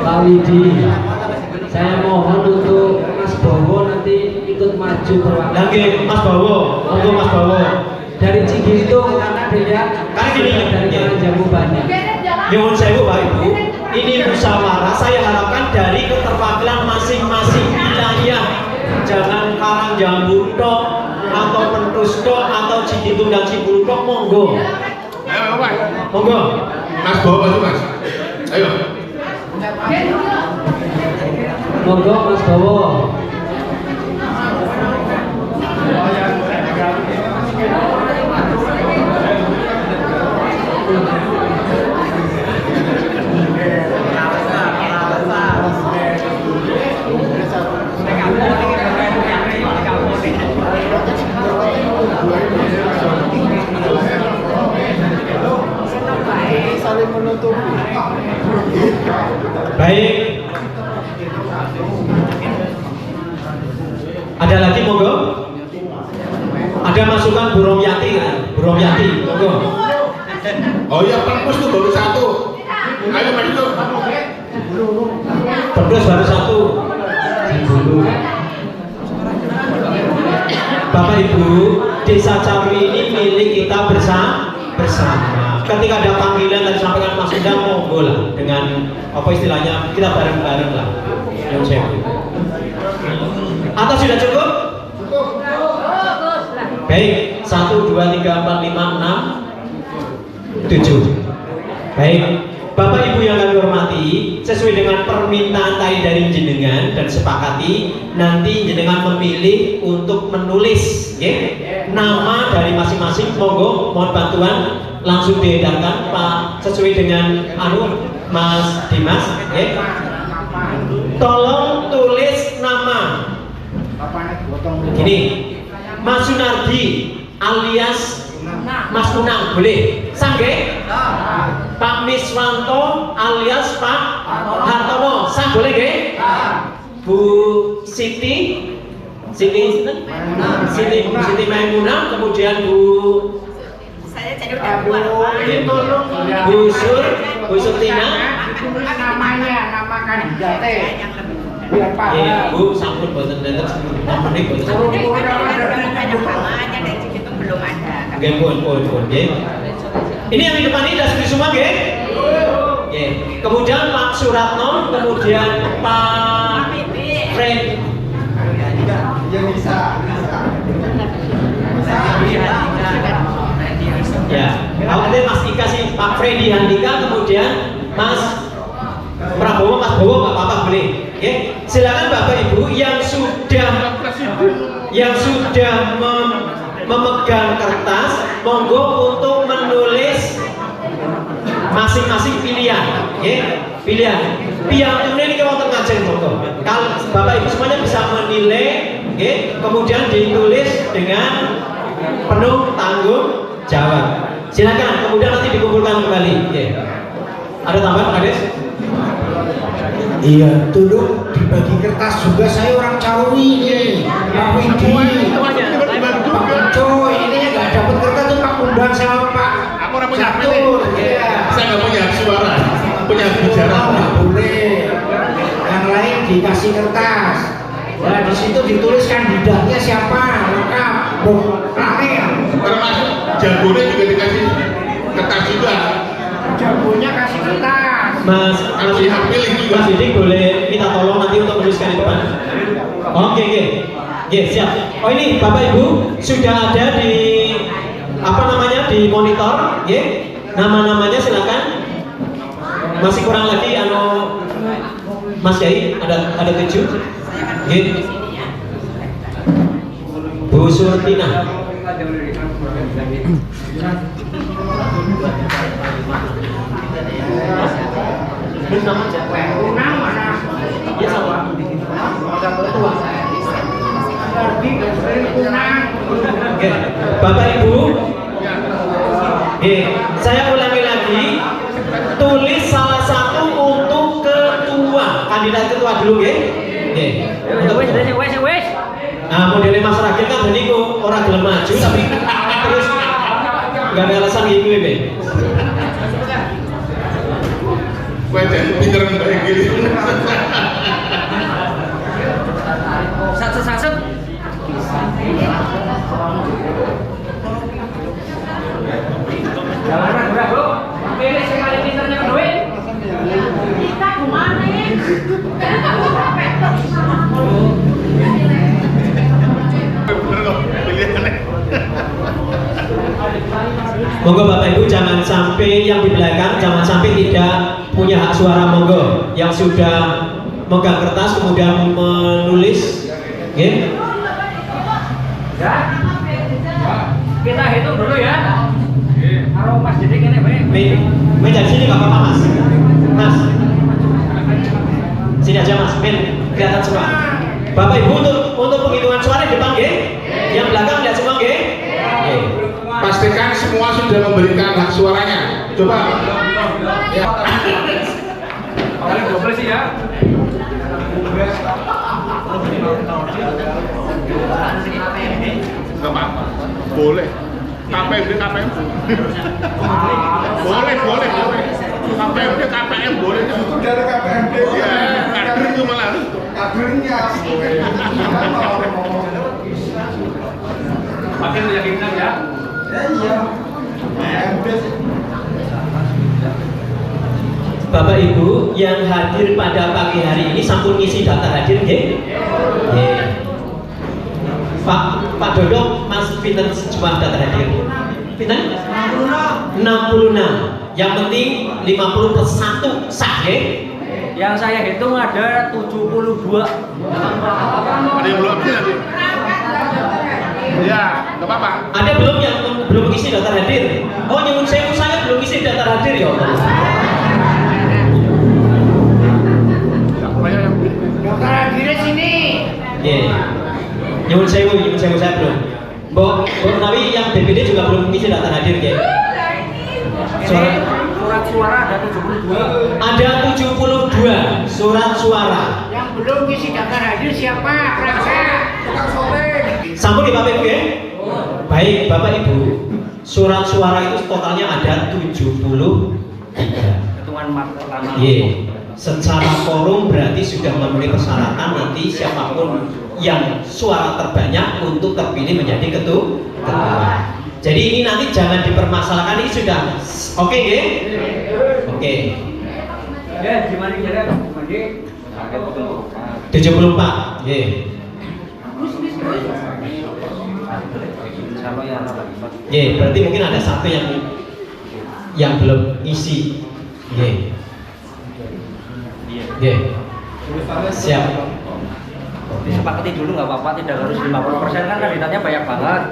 Pak Widi. Saya mohon untuk Mas Bowo nanti ikut maju perwakilan. Lagi Mas Bowo, monggo Mas Bowo. Dari Cigitung karena dilihat Karena gini, dari jalan jamu banyak. Nyuwun sewu Pak Ibu, ini musyawarah saya harapkan dari keterwakilan masing-masing wilayah. Jangan Karangjambu tok atau Pentus tok atau Cigitung dan Cibulu tok, monggo. Ayo Pak. Monggo. Mas bawa maju Mas. Ayo. Monggo Mas Bowo. Baik. Ada lagi monggo? Ada masukan Bu Romyati kan? Bu Romyati, monggo. Oh iya, Perpus tuh baru 1. Ayo maju tuh. Perpus baru 1. Bapak Ibu, Desa Carwi ini milik kita bersama. Ketika ada panggilan tadi sampaikan Mas Undang, monggo lah dengan apa istilahnya kita bareng-bareng lah. Yang saya. Atau sudah cukup? Baik, 1, 2, 3, 4, 5, 6, 7. Baik, Bapak Ibu yang kami hormati, sesuai dengan permintaan tadi dari jenengan dan sepakati, nanti jenengan memilih untuk menulis nama dari masing-masing. Monggo, mohon bantuan langsung diedarkan Pak, sesuai dengan Mas Dimas. Tolong tulis nama. Gini, Mas Sunardi alias Mas Unang, boleh? Sangge? Pak Miswanto alias Pak Hartono, sah boleh nggih? Bu Siti Maimunah, kemudian Bu Bu Surtina. Nama kandidatnya. Biar Pak. Bu sampun boten nenten nomene boten. Belum ada. Nggih, pun nggih. Ini yang di depan ini sudah setuju semua nggih? Nggih. Kemudian Pak Suratno, kemudian Pak Fred. Ya, nanti Mas Ika sih, Pak Freddy Handika, kemudian Mas Prabowo, Mas Bowo, nggak apa-apa boleh. Oke, silakan Bapak Ibu yang sudah memegang kertas, monggo untuk menulis masing-masing pilihan. Oke, pilihan. Piantune ini wonten ngajeng monggo. Kalau Bapak Ibu semuanya bisa menilai, oke, kemudian ditulis dengan penuh tanggung jawab. Silakan, kemudian nanti dikumpulkan kembali. Oke. Ada tambahan, Kades? Iya, dulu dibagi kertas juga saya orang Cawi nih. Pak Widi, Pak Coy, ini nggak dapat kertas tuh Pak Undang sama Pak. Aku orang punya hak Catur. Iya. Saya nggak punya hak suara, punya hak bicara. Nggak boleh. Yang lain dikasih kertas. Nah di situ ditulis kandidatnya siapa, lengkap, lahir. Termasuk jagonya juga dikasih kertas juga. Jagonya kasih kertas. Mas Hak pilih juga. Mas Didik boleh minta tolong nanti untuk menuliskan di depan. Oke, siap. Oh ini Bapak Ibu sudah ada di apa namanya di monitor, nama-namanya silakan. Masih kurang lagi Mas Yai ada 7. Bu Surtina. Ya sama. Oke, Bapak Ibu, saya ulangi lagi, tulis salah satu untuk ketua, kandidat ketua dulu, Nah, modelnya Mas Ragil kan tadi kok orang gelem maju tapi terus nggak ada alasan gitu ya, Gue jadi pinteran kayak gini. Satu. Jangan ragu-ragu. Pilih sekali pinternya duit. Kita kemana? Bener kok, pilihannya. Monggo Bapak Ibu jangan sampai yang di belakang jangan sampai tidak punya hak suara, monggo yang sudah megang kertas kemudian menulis, Kita hitung dulu ya. Kalau Mas Didik ini baik. Meja di sini nggak apa-apa Mas. Sini aja Mas, kelihatan semua. Bapak Ibu untuk penghitungan suara di depan, yang belakang lihat semua, Pastikan semua sudah memberikan hak suaranya. Coba. Ya. Paling 12 sih ya. Gak apa-apa. Boleh. KPMD. Boleh. KPM boleh. Sudah ada KPMD. Ya, kader itu malah. Kadernya. Makin meyakinkan ya. Iya. KPMD. Bapak Ibu yang hadir pada pagi hari ini sampun ngisi daftar hadir, Pak Dodok, Mas pinten jumlah daftar hadir? Pinten? 66. Yang penting 50 plus 1 sah, Yang saya hitung ada 72. Ada yang belum habis nanti. Ya, nggak apa-apa. Ada belum yang belum ngisi daftar hadir? Oh, nyuwun sewu saya belum ngisi daftar hadir ya Allah. Daftar hadirnya sini. Nyuwun sewu saya belum. Mbok Nawi yang DPD juga belum ngisi daftar hadir, Surat suara ada 72. Ada 72 surat suara. Yang belum ngisi daftar hadir siapa? Prasa. Sampun di Bapak Ibu, Baik Bapak Ibu, surat suara itu totalnya ada 73. Hitungan pertama. Secara forum berarti sudah memenuhi persyaratan nanti siapapun yang suara terbanyak untuk terpilih menjadi ketua. Jadi ini nanti jangan dipermasalahkan, ini sudah oke, Oke. Ya, gimana kira? 74. Berarti mungkin ada satu yang belum isi. Siap. Disepakati dulu nggak apa-apa, tidak harus 50% kan kandidatnya banyak banget.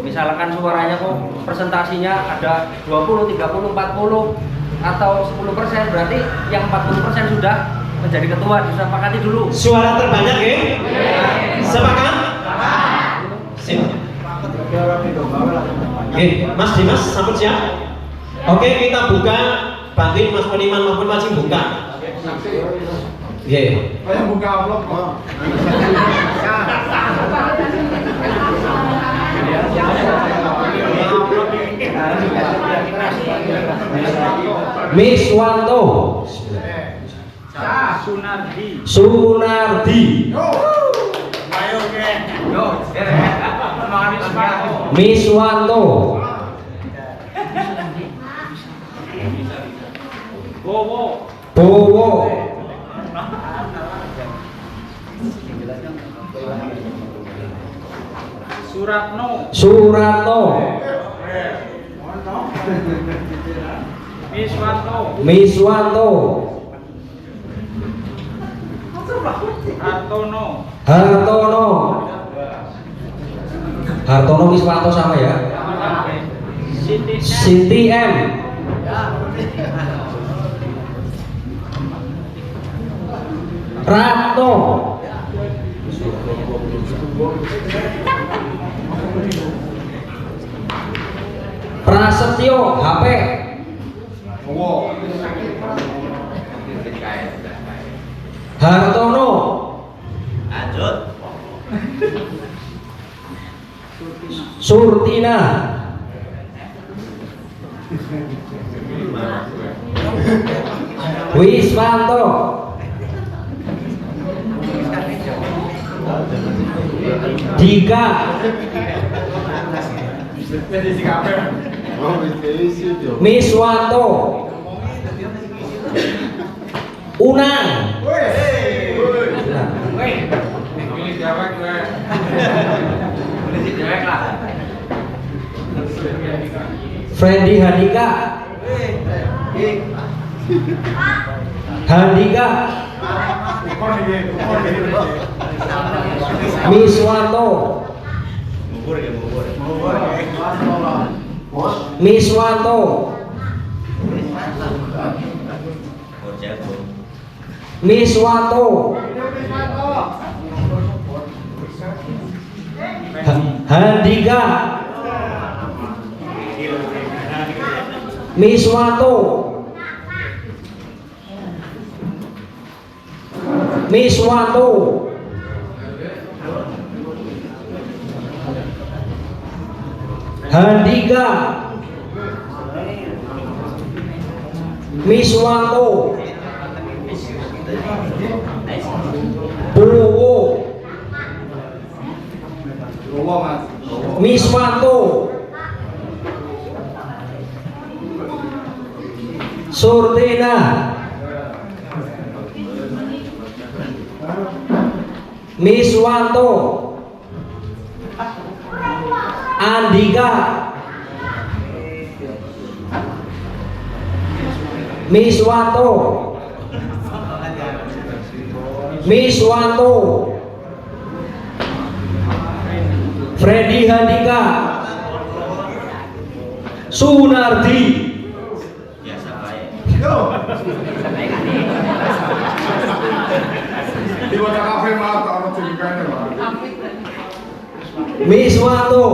Misalkan suaranya kok presentasinya ada 20, 30, 40 atau 10%, berarti yang 40% sudah menjadi ketua, disepakati dulu. Suara terbanyak, sepakat? Sip. Mas Dimas, sampun siap? Oke, kita buka, bantuin Mas Peniman maupun Mas buka. Nggih. Kayak buka vlog kok. Miswanto. Sunardi. Miswanto. Bowo. Suratno. Miswanto. Hartono Miswanto sama ya. Siti M. Ratno. Prasetyo HP. Hartono. Lanjut. Surtina. Wiswanto. Dika. Miswanto. Unang. Freddy Handika. Miswanto. Handika. Miswanto. Handika. Miswanto. Bowo. Miswanto. Surtina. Miswanto. Andika. Miswanto. Freddy Handika. Sunardi. Biasa baik. Di mana kafe malah tak ada ceritanya, Pak. Miswanto.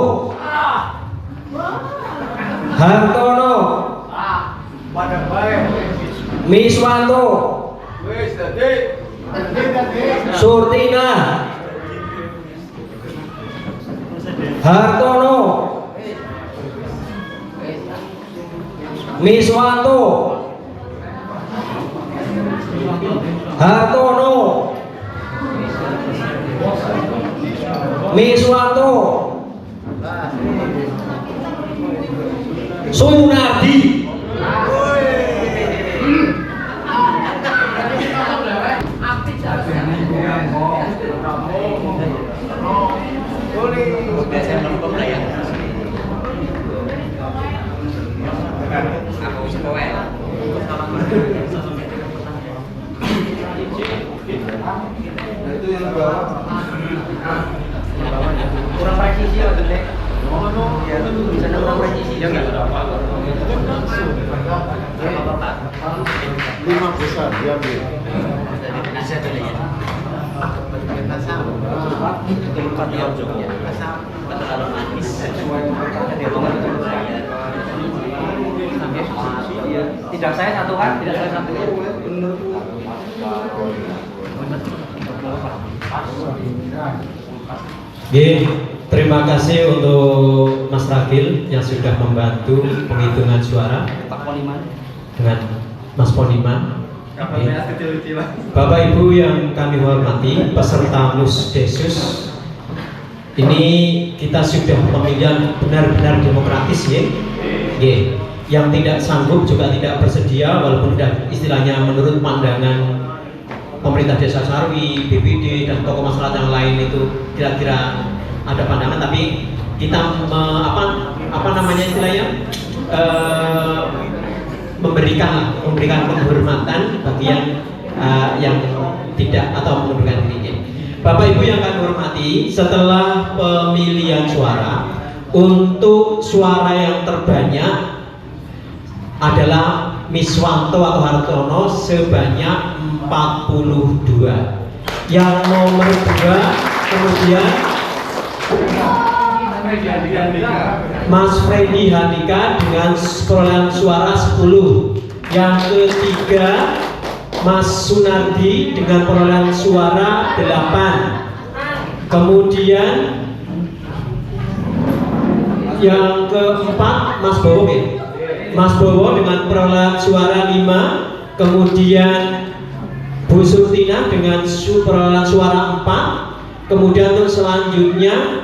Hartono. Miswanto. Surtina. Hartono. Miswanto. Hartono. Miswanto. Sunardi. Biasanya belum ya. Aku sekolah. Itu yang bawah. Kurang presisi ya gede. Ya, bisa kurang presisi ya nggak? Berapa? 5 besar diambil. Nasi ada ya. Tempat yang jauhnya. Terlalu manis. Tidak saya satu kan? Tidak saya satu. Terima kasih untuk Mas Ragil yang sudah membantu penghitungan suara dengan Mas Poniman. Bapak Ibu yang kami hormati, peserta Musdesus, ini kita sudah pemilihan benar-benar demokratis ya. Yang tidak sanggup juga tidak bersedia, walaupun istilahnya menurut pandangan pemerintah Desa Sarwi, BPD dan tokoh masyarakat yang lain itu kira-kira ada pandangan, tapi kita memberikan penghormatan bagi yang tidak atau mengundurkan dirinya. Bapak Ibu yang kami hormati, setelah pemilihan suara, untuk suara yang terbanyak adalah Miswanto atau Hartono sebanyak 42. Yang nomor 2 kemudian Mas Freddy Handika dengan perolehan suara 10. Yang ketiga Mas Sunardi dengan perolehan suara 8. Kemudian yang keempat Mas Bowo Mas Bowo dengan perolehan suara 5. Kemudian Bu Surtina dengan perolehan suara 4. Kemudian untuk selanjutnya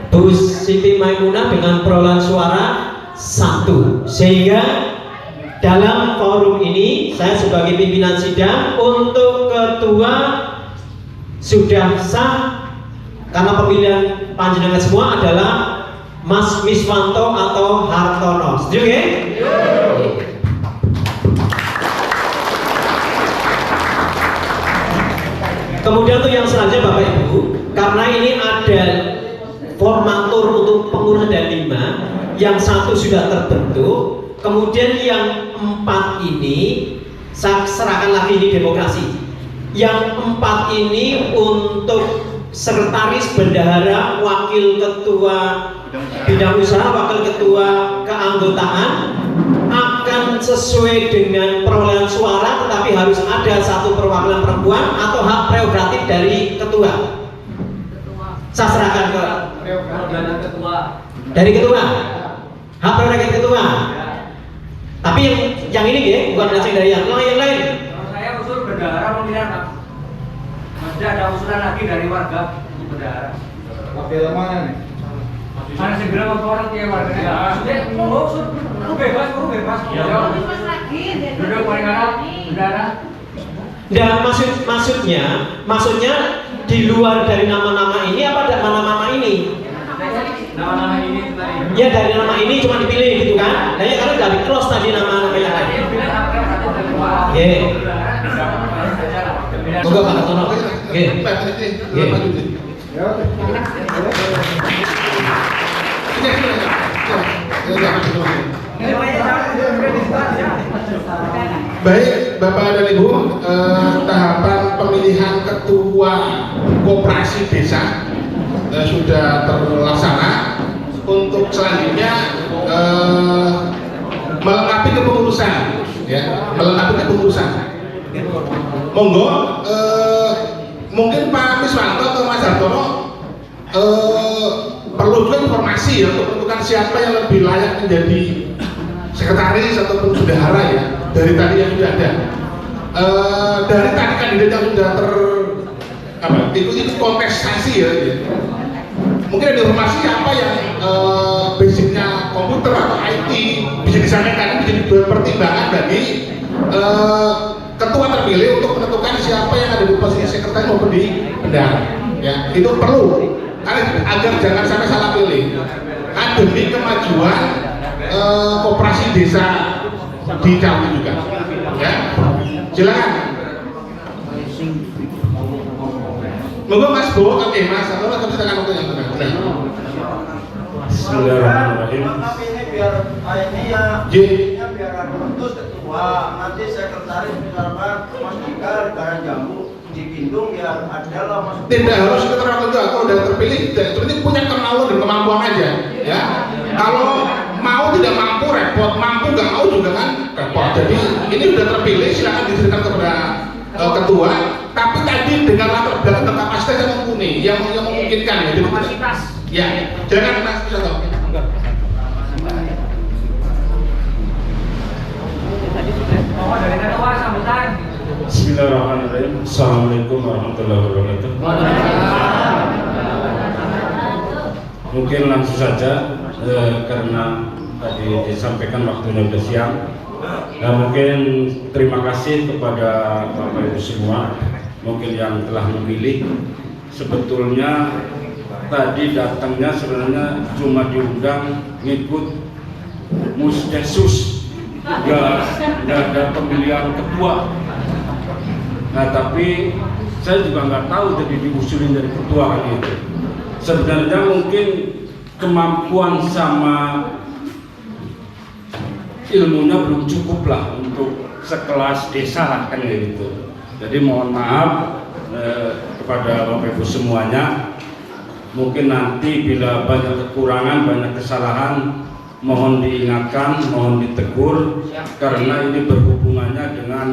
Bu Siti Maimunah dengan perolehan suara 1. Sehingga dalam forum ini saya sebagai pimpinan sidang untuk ketua sudah sah karena pemilihan panjenengan semua adalah Mas Miswanto atau Hartono. Setuju ya? Kemudian untuk yang selanjutnya Bapak Ibu, karena ini ada formatur untuk pengurus ada 5, yang 1 sudah terbentuk, kemudian yang 4 ini saya serahkan lagi ini demokrasi. Yang 4 ini untuk sekretaris bendahara, wakil ketua bidang usaha, wakil ketua keanggotaan akan sesuai dengan perolehan suara, tetapi harus ada satu perwakilan perempuan atau hak prerogatif dari ketua. Saya serahkan ke dari ketua, hak prerogatif ketua. Tapi yang ini ya, bukan hasil dari yang lain. Saya usul bendahara pemilihan Pak. Masih ada usulan lagi dari warga bendahara. Wakil mana nih? Mana segera memperoleh tiap warga. Maksudnya lu bebas. Bebas lagi. Duduk paling kanan, bendahara. Dan maksudnya di luar dari nama-nama ini apa ada nama-nama ini? Nama-nama ini tadi. Ya dari nama ini cuma dipilih gitu kan? Nah ya karena udah di-close tadi nama-nama yang lain. Oke. Moga Pak Hartono. Oke. Baik, Bapak dan Ibu, tahapan pemilihan ketua koperasi desa sudah terlaksana. Untuk selanjutnya melengkapi kepengurusan, ya, Monggo, mungkin Pak Miswanto atau Mas Hartono perlu juga informasi ya untuk menentukan siapa yang lebih layak menjadi sekretaris ataupun bendahara ya. Dari tadi yang sudah ada, dari tadi kandidat yang sudah ikut kontestasi ya. Mungkin ada informasi apa yang basicnya komputer atau IT bisa disampaikan, menjadi bahan pertimbangan bagi ketua terpilih untuk menentukan siapa yang ada di posisi sekretaris maupun di bendahara. Ya, itu perlu agar jangan sampai salah pilih. Demi kemajuan koperasi desa di Cawi juga. Ya, silakan. Monggo Mas Bowo, Mas, atau silakan untuk yang tengah. Bismillahirrahmanirrahim. Tapi ini biar ini biar terus ketua, nanti sekretaris misalkan Mas Dika Garan Jambu di Bindung ya adalah Mas. Tidak harus sekretaris itu, kalau udah terpilih, seperti punya kemauan dan kemampuan aja, ya. Kalau mau Kalau tidak mampu repot, mampu nggak mau juga kan repot. Jadi ini sudah terpilih, silakan diserahkan kepada ketua. Tapi tadi dengan latar belakang dan kapasitas yang mumpuni, yang memungkinkan ya. Kapasitas. Ya, jangan Mas Susanto. Dari ketua sambutan. Bismillahirrahmanirrahim. Assalamualaikum warahmatullahi wabarakatuh. Mungkin langsung saja karena tadi disampaikan waktunya sudah siang. Mungkin terima kasih kepada Bapak Ibu semua, mungkin yang telah memilih. Sebetulnya tadi datangnya sebenarnya cuma diundang ngikut musdesus, nggak ada pemilihan ketua. Nah tapi saya juga nggak tahu jadi diusulin dari ketua kan itu. Sebenarnya mungkin kemampuan sama ilmunya belum cukup lah untuk sekelas desa lah kan gitu. Jadi mohon maaf kepada Bapak Ibu semuanya. Mungkin nanti bila banyak kekurangan, banyak kesalahan, mohon diingatkan, mohon ditegur, karena ini berhubungannya dengan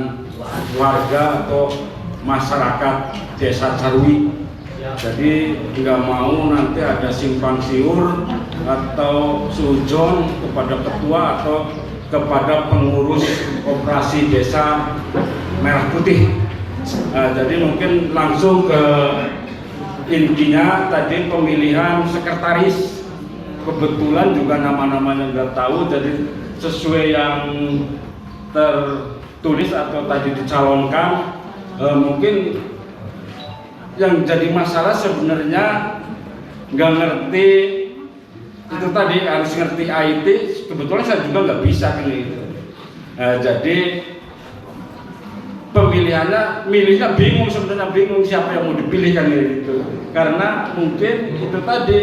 warga atau masyarakat Desa Carwi. Jadi nggak mau nanti ada simpang siur atau sujon kepada ketua atau kepada pengurus koperasi desa Merah Putih. Jadi mungkin langsung ke intinya tadi pemilihan sekretaris. Kebetulan juga nama-namanya nggak tahu, jadi sesuai yang tertulis atau tadi dicalonkan, mungkin yang jadi masalah sebenarnya nggak ngerti itu tadi, harus ngerti IT. Kebetulan saya juga nggak bisa kan itu. Jadi pemilihannya, milihnya bingung, sebenarnya bingung siapa yang mau dipilih kan gitu. Karena mungkin itu tadi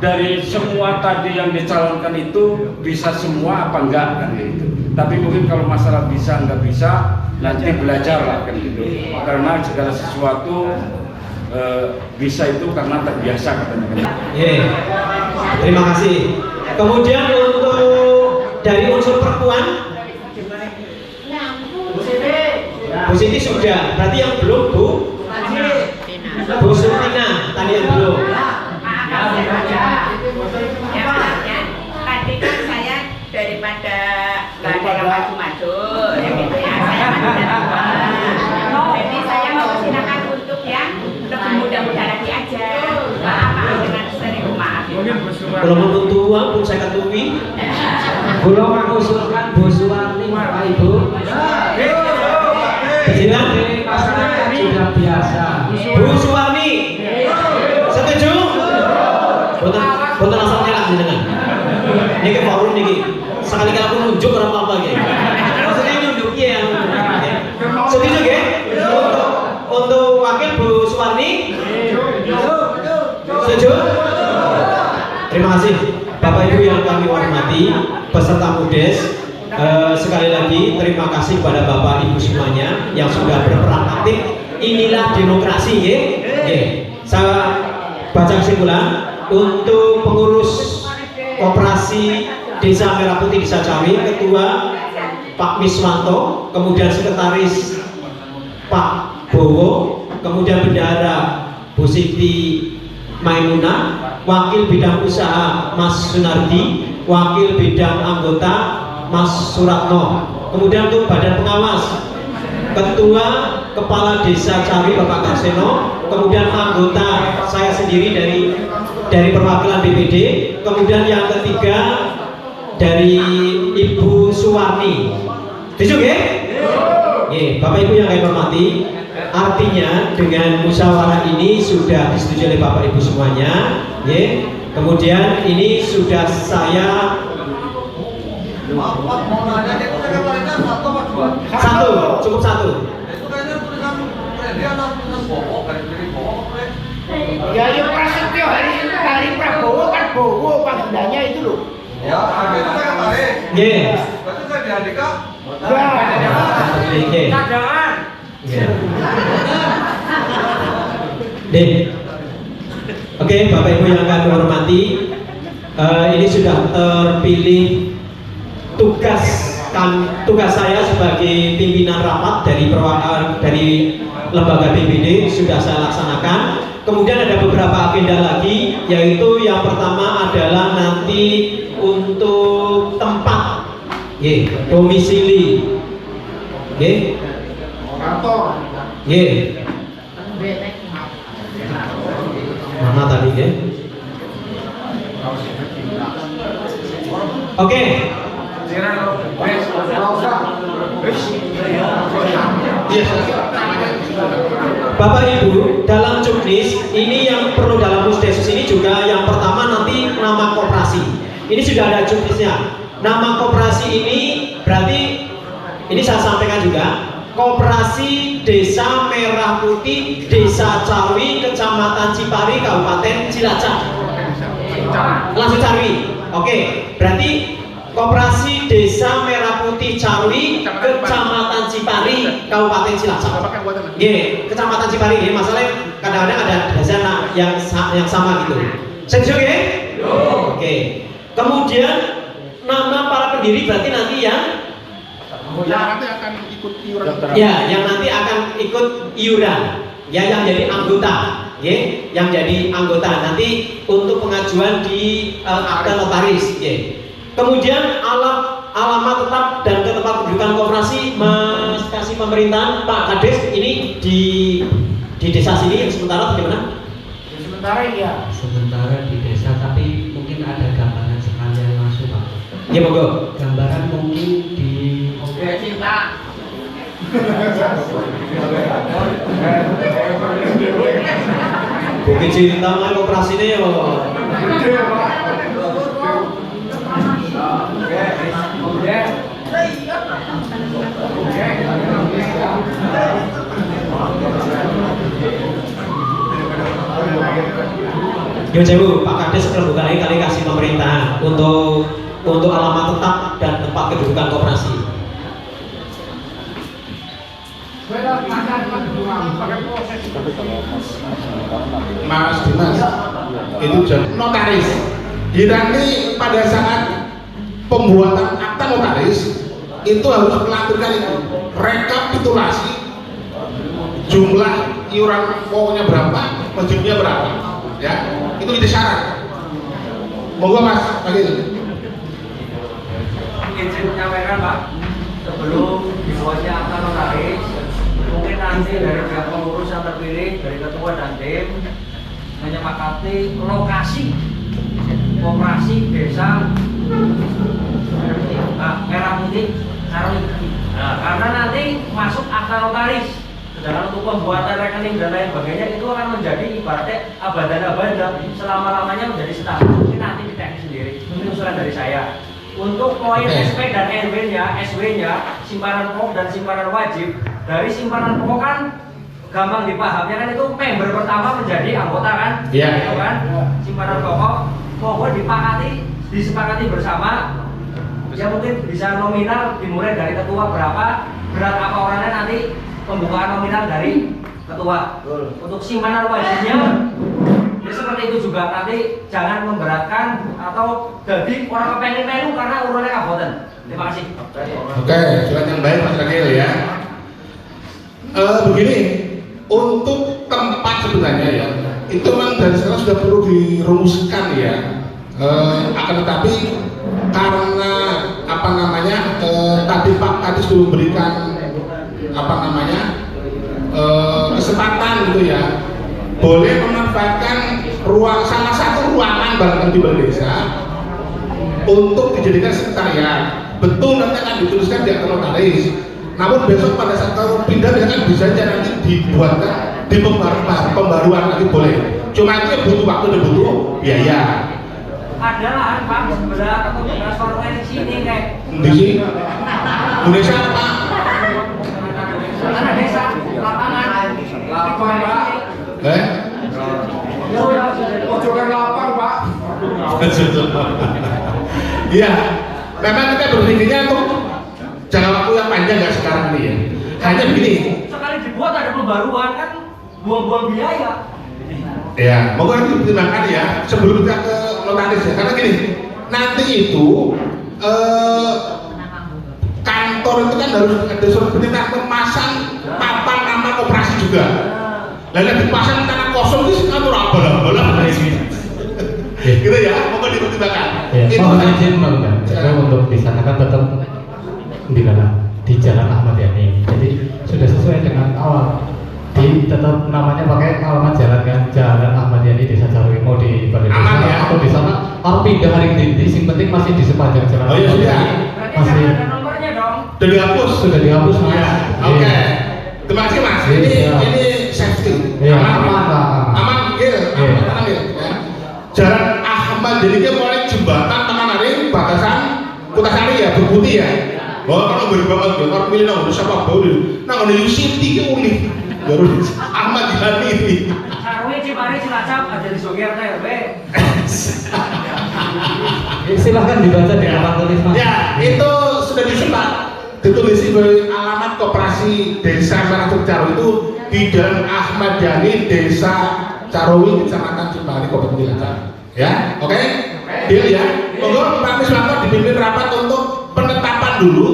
dari semua tadi yang dicalonkan itu bisa semua apa enggak kan gitu. Tapi mungkin kalau masalah bisa nggak bisa nanti belajar lah kan gitu. Karena segala sesuatu bisa itu karena terbiasa katanya. Terima kasih. Kemudian untuk dari unsur perempuan, Bu Siti sudah. Berarti yang belum Bu Surtina tadi yang belum. Tadi kan saya daripada nggak ada yang maju-maju, ya gitu ya, saya maju dari bawah. Jadi saya mempersilahkan untuk yang lebih muda-muda lagi aja. Maaf dengan seribu maaf. Kalau menurut tua pun saya ketui. Belum mengusulkan Bu Suwarni, Pak Ibu. Silakan. Sudah biasa. Bu Suwarni. Setuju? Boten asal nyelak jenengan. Niki forum niki. Sekali-kali aku nunjuk orang apa nggih. Maksudnya nunjuk ya. Setuju nggih? Untuk wakil Bu Suwarni? Setuju? Terima kasih Bapak Ibu yang kami hormati, peserta MUDES. Sekali lagi terima kasih kepada Bapak Ibu semuanya yang sudah berperan aktif. Inilah demokrasi nggih. Saya baca kesimpulan. Untuk pengurus koperasi Desa Merah Putih Desa Carwi, ketua Pak Miswanto, kemudian sekretaris Pak Bowo, kemudian bendahara Bu Siti Maimunah, wakil bidang usaha Mas Sunardi, wakil bidang anggota Mas Suratno, kemudian untuk badan pengawas ketua kepala desa Carwi Bapak Karseno, kemudian anggota saya sendiri dari perwakilan BPD, kemudian yang ketiga dari Ibu Suwarni. Setuju nggih? Nggih, Bapak Ibu yang kami hormati, artinya dengan musyawarah ini sudah disetujui oleh Bapak Ibu semuanya, nggih. Kemudian ini sudah saya mau nanya, itu sekretarisnya satu apa dua? satu, cukup satu. Itu kayaknya tulisan dia atau tulisan Bowo, kayak dari Bowo. Ya, Prasetyo hari Prabowo kan Bowo panggilannya itu loh. Ya, itu sekretaris. Nggih. Berarti saya di Andika. Nggih. Cadangan. Oke, Bapak Ibu yang kami hormati, ini sudah terpilih tugas saya sebagai pimpinan rapat dari lembaga BPD sudah saya laksanakan. Kemudian ada beberapa agenda lagi, yaitu yang pertama adalah nanti untuk tempat domisili kantor mana tadi Oke. Bapak Ibu, dalam juknis ini yang perlu dalam Pusdesus ini juga yang pertama nanti nama koperasi. Ini sudah ada juknisnya. Nama koperasi ini berarti ini saya sampaikan juga, Koperasi Desa Merah Putih Desa Cawi, Kecamatan Cipari, Kabupaten Cilacap. Langsung Cawi. Oke, berarti Koperasi Desa Merah Putih Cawi, Kecamatan Cipari, Kabupaten Cilacap. Kecamatan Cipari ini masalahnya kadang-kadang ada dasar yang sama gitu. Setuju ya? Oke. Kemudian nama para pendiri berarti nanti yang nanti akan ikut iuran. Ya, yang nanti akan ikut iuran. Ya, yang jadi anggota. Yang jadi anggota nanti untuk pengajuan di akta notaris. Kemudian alamat tetap dan ke tempat kedudukan koperasi Mas Kasih Pemerintahan Pak Kades ini di desa sini sementara bagaimana? Sementara iya. Sementara di desa, tapi mungkin ada gambaran sekalian langsung Pak. Ya monggo. Gambaran mungkin di cinta. Bukit Cinta mah koperasinya ya. Yo Sewu, Pak Kades kelembugaan kali kasih pemerintah untuk alamat tetap dan tempat kedudukan koperasi. Mas Dimas, itu jadi notaris. Kita ini pada saat pembuatan akta notaris itu harus melakukan itu rekapitulasi jumlah iuran pokoknya berapa, wajibnya berapa, ya itu jadi syarat. Monggo Mas, lagi. Izin menyampaikan Pak, sebelum dibuatnya akta notaris, mungkin nanti dari pihak pengurus yang terpilih dari ketua dan tim menyepakati lokasi koperasi desa Merah Putih Cawi. Karena nanti masuk akta notaris, sedangkan untuk pembuatan rekening dan lain sebagainya itu akan menjadi ibaratnya abada selama-lamanya menjadi status. Mungkin nanti di teknis sendiri, mungkin usulan dari saya. Untuk poin SP dan SW-nya, simpanan pokok dan simpanan wajib. Dari simpanan pokok kan gampang dipahamnya kan itu member pertama menjadi anggota kan? Iya. Gitu kan? Simpanan pokok disepakati bersama. Ya mungkin bisa nominal dimulai dari ketua berapa, berat apa orangnya nanti pembukaan nominal dari ketua. Untuk simpanan wajibnya ya seperti itu juga, nanti jangan memberatkan atau jadi orang kepengen melu karena urunnya kaboten. Terima kasih. Oke, surat yang baik Mas Rakil ya. Begini, untuk tempat sebenarnya ya, itu memang dari sekarang sudah perlu dirumuskan ya. Akan tetapi karena apa namanya tadi Pak Kadis sudah memberikan apa namanya kesempatan gitu ya, boleh memanfaatkan salah satu ruangan barangkali di balai desa untuk dijadikan sekretariat. Betul nanti akan dituliskan di akta notaris. Namun besok pada saat kalau pindah dia kan bisa aja nanti dibuatkan di pembaruan lagi boleh. Cuma itu butuh waktu dan butuh biaya. Ada lah Pak, sebenarnya atau transfer di sini kayak di sini Indonesia apa? Ada desa lapangan Pak. Pojokan lapang Pak. Iya, memang kita berpikirnya untuk jangka waktu yang panjang nggak sekarang ini ya. Hanya begini. Sekali dibuat ada pembaruan kan buang-buang biaya. Ya, monggo nanti dipertimbangkan ya sebelum kita ke notaris ya, karena gini, nanti itu kantor itu kan harus ada surat perintah memasang papan nama koperasi juga. Lalu dipasang tanah kosong itu kantor abal-abal gitu ya, monggo dipertimbangkan. Ya, itu mohon kan izin Bang, saya untuk di sana kan tetap di Jalan Ahmad Yani. Jadi sudah sesuai dengan awal. Tetap namanya pakai alamat jalan kan, Jalan Ahmad Yani Desa Carui. Mau di Balai Desa ya? atau di sana atau pindah hari ini, yang penting masih di sepanjang jalan. Oh iya sudah. Masih Ada nomornya dong. Sudah dihapus. Sudah dihapus Mas. Ya, oke. Terima kasih Mas. Ini safety. Iya, Aman, aman, ya. Jalan Ahmad Yani dia mulai jembatan tangan hari batasan Kutasari ya, Berputih ya. Oh, kalau berbanget ya, orang milih nang siapa boleh. Nang ono City ke uli. Baru Ahmad Yani ini. Sarwe Cipari Cilacap ada di Sogierta ya, Be. Silahkan dibaca di papan tulis Mas. Ya, itu sudah disebar. Ditulis sebagai alamat koperasi Desa Merah Carui itu di Jalan Ahmad Yani Desa Carui, Kecamatan Cipari, Kabupaten Cilacap. Ya, oke? Deal ya. Monggo Pak Miswanto dipimpin rapat untuk penetapan dulu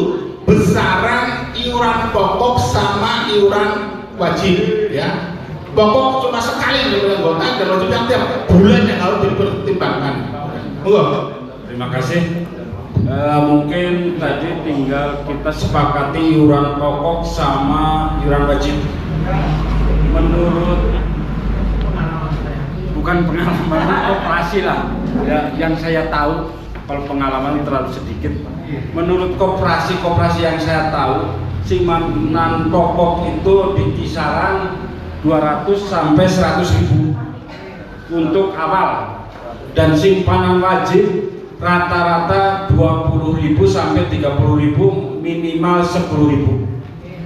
besaran iuran pokok sama iuran wajib ya. Pokok cuma sekali dari anggota dan wajibnya tiap bulan yang harus dipertimbangkan. Monggo. Terima kasih. Mungkin tadi tinggal kita sepakati iuran pokok sama iuran wajib. Menurut bukan pengalaman koperasi lah ya, yang saya tahu, kalau pengalaman terlalu sedikit. Menurut koperasi yang saya tahu, simpanan pokok itu di kisaran 200 sampai 100 ribu untuk awal, dan simpanan wajib rata-rata 20.000 sampai 30.000, minimal 10.000.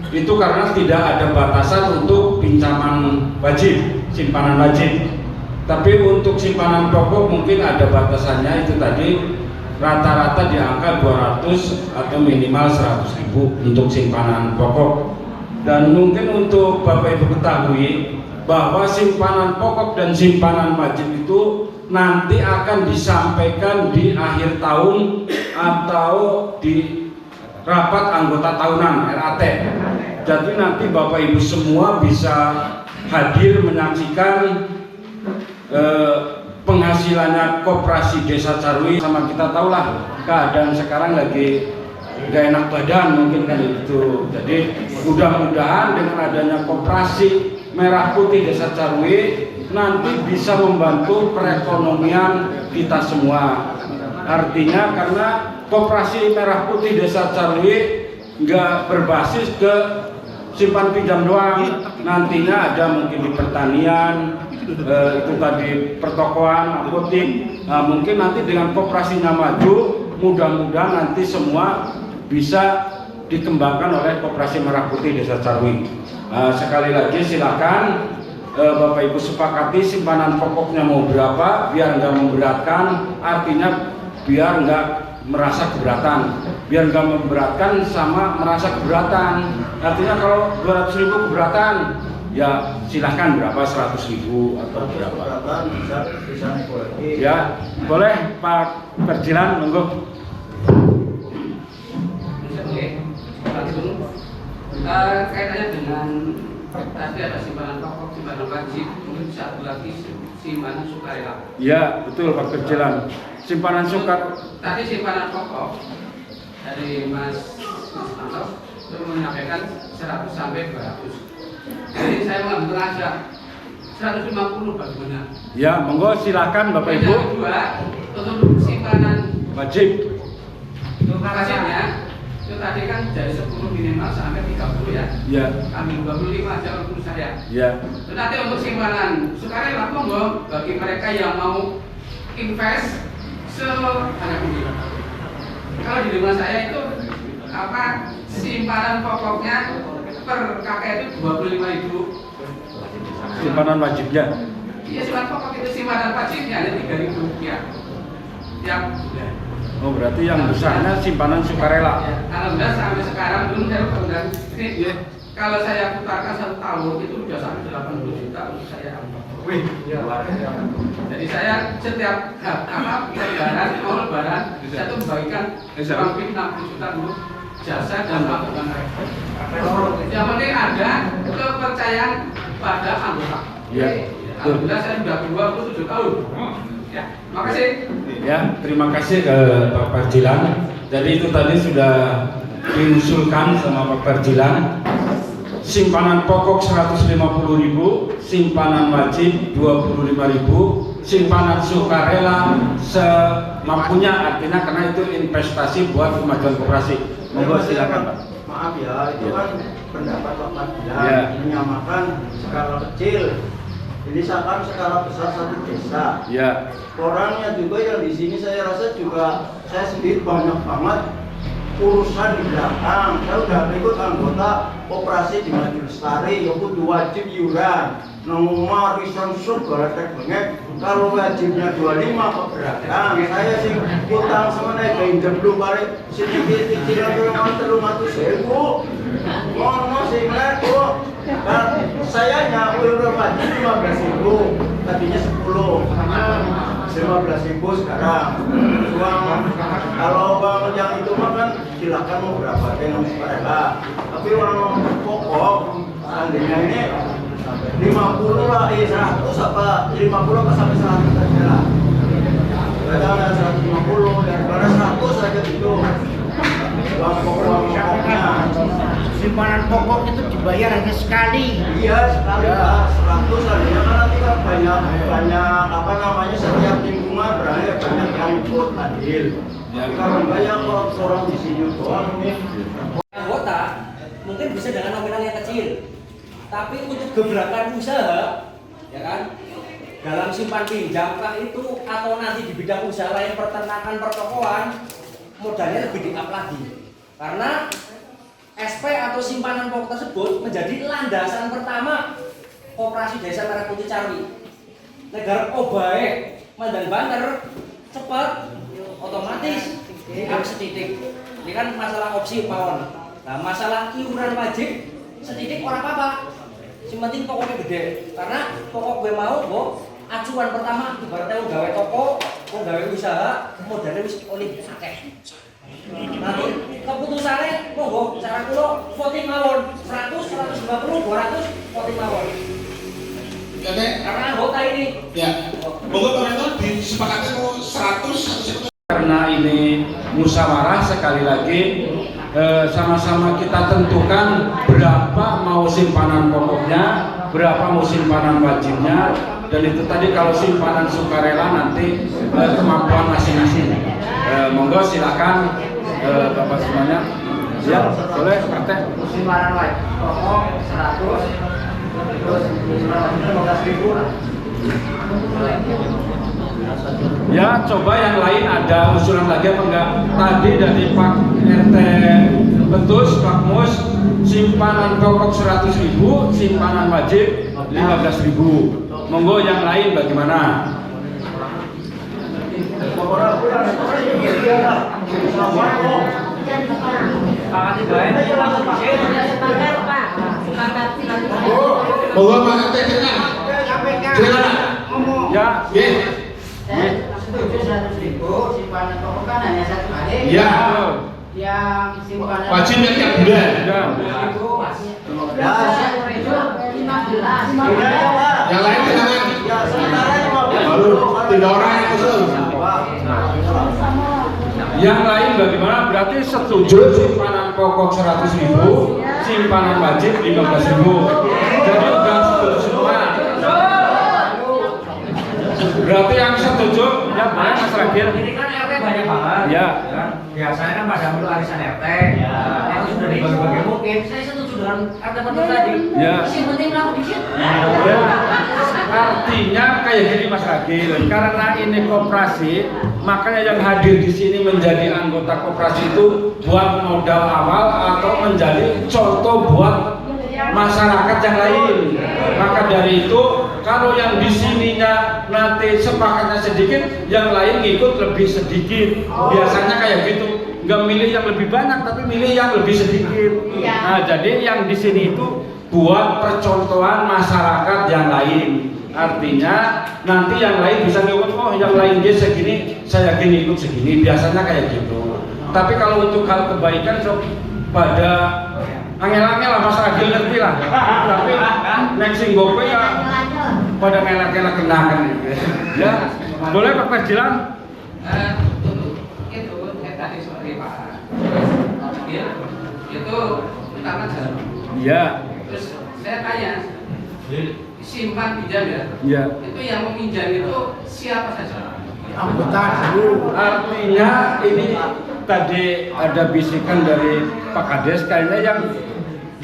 Itu karena tidak ada batasan untuk pinjaman wajib, simpanan wajib. Tapi untuk simpanan pokok mungkin ada batasannya, itu tadi rata-rata di angka 200 atau minimal 100.000 untuk simpanan pokok. Dan mungkin untuk Bapak Ibu ketahui bahwa simpanan pokok dan simpanan wajib itu nanti akan disampaikan di akhir tahun atau di rapat anggota tahunan RAT. Jadi nanti Bapak Ibu semua bisa hadir menyaksikan penghasilannya koperasi Desa Carui. Sama kita tahulah keadaan sekarang lagi gak enak badan mungkin kan itu. Jadi mudah-mudahan dengan adanya koperasi Merah Putih Desa Carui nanti bisa membantu perekonomian kita semua. Artinya karena koperasi Merah Putih Desa Carui nggak berbasis ke simpan pinjam doang, nantinya ada mungkin di pertanian, itu tadi pertokoan, apotik. Nah, mungkin nanti dengan koperasinya maju, mudah-mudahan nanti semua bisa dikembangkan oleh koperasi Merah Putih Desa Carui. Sekali lagi silakan Bapak Ibu sepakati simpanan pokoknya mau berapa biar nggak memberatkan, artinya biar nggak merasa keberatan, biar nggak memberatkan sama merasa keberatan. Artinya kalau 200.000 keberatan, ya silahkan berapa, 100.000 atau berapa. Ya boleh Pak Perjilan, monggo. Kaitannya dengan tadi ada simpanan pokok, simpanan wajib, mungkin satu lagi simpanan sukarela. Ya betul Pak Perjilan. Simpanan sukar. Tadi simpanan pokok dari Mas Anto itu menyampaikan 100 sampai 200. Jadi saya mengambil aja 150 bagaimana? Ya monggo silakan Bapak Ibu. Yang kedua untuk simpanan wajib. Wajibnya itu tadi kan dari 10 minimal sampai 30 ya. Ya. Kami 25 aja menurut saya. Ya. Nanti untuk simpanan sukarela monggo bagi mereka yang mau invest sebanyak ini. Kalau di rumah saya itu simpanan pokoknya per kakek itu 25.000. Simpanan wajibnya. Iya, simpanan pokok itu simpanan wajibnya ada 3.000 rupiah tiap bulan. Oh berarti yang besarnya simpanan sukarela. Alhamdulillah sampai sekarang belum saya udah ini kalau saya putarkan 1 tahun itu sudah sampai 80 juta untuk saya. Wih, jadi saya setiap lebaran, mau lebaran, saya tuh membagikan kurang lebih 60 juta untuk jasa dan makanan mereka. Yang penting ada kepercayaan pada anggota. Ya. Alhamdulillah saya sudah 27 tahun. Ya, makasih. Ya, terima kasih ke Pak Parjilan. Jadi itu tadi sudah diusulkan sama Pak Parjilan. Simpanan pokok 150.000, simpanan wajib 25.000, simpanan sukarela semampunya, artinya karena itu investasi buat kemajuan koperasi. Monggo silakan Pak. Maaf ya, itu kan pendapat Pak Parjilan Ya. menyamakan skala kecil. Ini seakan skala besar satu desa. Ya. Orangnya juga yang di sini saya rasa juga saya sendiri banyak banget urusan di belakang. Saya udah ikut anggota operasi di Maju Lestari, aku wajib iuran. Nomor risan sub balatek banget. Kalau wajibnya 25 keberatan. Saya sih utang sama naik pinjam dulu balik sedikit cicilan dulu 300.000. Ngono sih Bu. Dan saya udah wajib 15.000. Tadinya 15.000 sekarang. Uang kalau bang yang itu mah kan silakan mau berapa dengan mereka. Tapi uang pokok seandainya ini 50 lah, 100 apa 50 apa sampai 100 aja lah. Kadang ada 150 daripada 100 aja gitu. Uang pokoknya. Simpanan pokok itu dibayar hanya sekali. Iya sekali Pak, 100 lah. Ya kan nanti kan banyak apa namanya setiap lingkungan banyak yang ikut adil. Kalau banyak orang di sini doang nih. Anggota mungkin bisa dengan nominal yang kecil, tapi untuk gebrakan usaha, ya kan, dalam simpan pinjam kah itu atau nanti di bidang usaha lain peternakan pertokoan, modalnya lebih di-up lagi. Karena SP atau simpanan pokok tersebut menjadi landasan pertama koperasi desa Merah Putih Carwi. Negara obae mandan banter cepat otomatis di-up setitik. Ini kan masalah opsi pawon. Nah, masalah iuran wajib setitik orang apa? Yang penting pokoknya gede. Karena pokok gue mau kok acuan pertama ibaratnya gawe toko, gawe usaha, modalnya wis oleh akeh. Nanti keputusannya monggo cara kula voting mawon 100, 150, 200 voting mawon. Karena anggota ini. Ya. Monggo Pak Mentor disepakati mau 100. Karena ini musyawarah sekali lagi sama-sama kita tentukan berapa mau simpanan pokoknya, berapa mau simpanan wajibnya, dan itu tadi kalau simpanan sukarela nanti kemampuan masing-masing. Monggo silakan Bapak semuanya. Ya, boleh praktek. Simpanan wajib pokok 100, terus simpanan 15.000 lah. Ya, coba yang lain ada usulan lagi apa enggak? Tadi dari Pak RT Betus, Pak Mus, simpanan pokok 100.000, simpanan wajib 15.000. Monggo yang lain bagaimana? Monggo Pak RT silakan. Ya, Setuju 100.000, simpanan pokok kan hanya satu kali. Ya. Yang simpanan Wajibnya tiap bulan. Ya. 15. Yang lain silakan. Baru 3 orang yang usul. Yang lain bagaimana? Berarti setuju simpanan pokok 100.000, simpanan wajib 15.000. Jadi udah setuju semua. Berarti yang setuju ya boleh Mas Ragil. Ini kan RT banyak banget. Ya. Kan? Biasanya kan pada untuk arisan RT. Yang sudah dibagi-bagi mungkin. Saya setuju dengan RT Betul tadi. Ya. Yang penting laku dikit. Ya. Artinya kayak gini Mas Ragil, karena ini koperasi, makanya yang hadir di sini menjadi anggota koperasi itu buat modal awal atau menjadi contoh buat masyarakat yang lain. Maka dari itu kalau yang di sininya nanti sepakatnya sedikit, yang lain ngikut lebih sedikit. Biasanya kayak gitu. nggak milih yang lebih banyak, tapi milih yang lebih sedikit. Nah, jadi yang di sini itu buat percontohan masyarakat yang lain. Artinya nanti yang lain bisa ngikut, oh yang lain dia segini, saya yakin ikut segini. Biasanya kayak gitu. Tapi kalau untuk hal kebaikan pada angel-angel lah, Mas Agil ngerti lah. Tapi next gope ya pada ngelak-ngelak kenakan gitu. Ya, boleh Pak Fajlan? Itu tadi seperti Pak Agil itu utama jalan. Iya. Terus saya tanya, simpan pinjam ya? Iya. Itu yang meminjam itu siapa saja? Anggota dulu. Artinya ini tadi ada bisikan dari Pak Kades kayaknya yang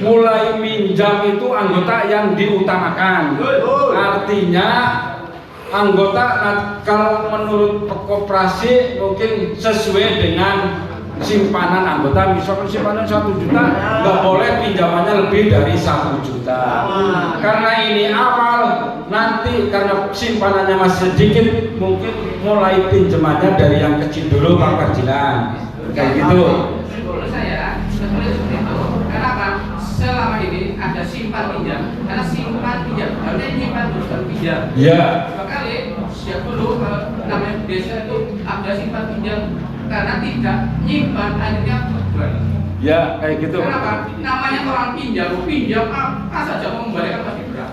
mulai minjam itu anggota yang diutamakan. Artinya anggota kalau menurut koperasi mungkin sesuai dengan simpanan anggota. Misalkan simpanan 1 juta, nggak boleh pinjamannya lebih dari 1 juta. Karena ini awal, nanti karena simpanannya masih sedikit, mungkin mulai pinjamannya dari yang kecil dulu, Pak Fajlan. Kayak gitu. Menurut saya seperti itu. Kenapa? Selama ini ada simpan pinjam, karena simpan pinjam harusnya nyimpan terus kan pinjam. Iya. Dua kali sejak dulu namanya desa itu ada simpan pinjam karena tidak nyimpan akhirnya beban. Ya kayak gitu. Kenapa? Namanya orang pinjam apa saja mau membayar pasti berat.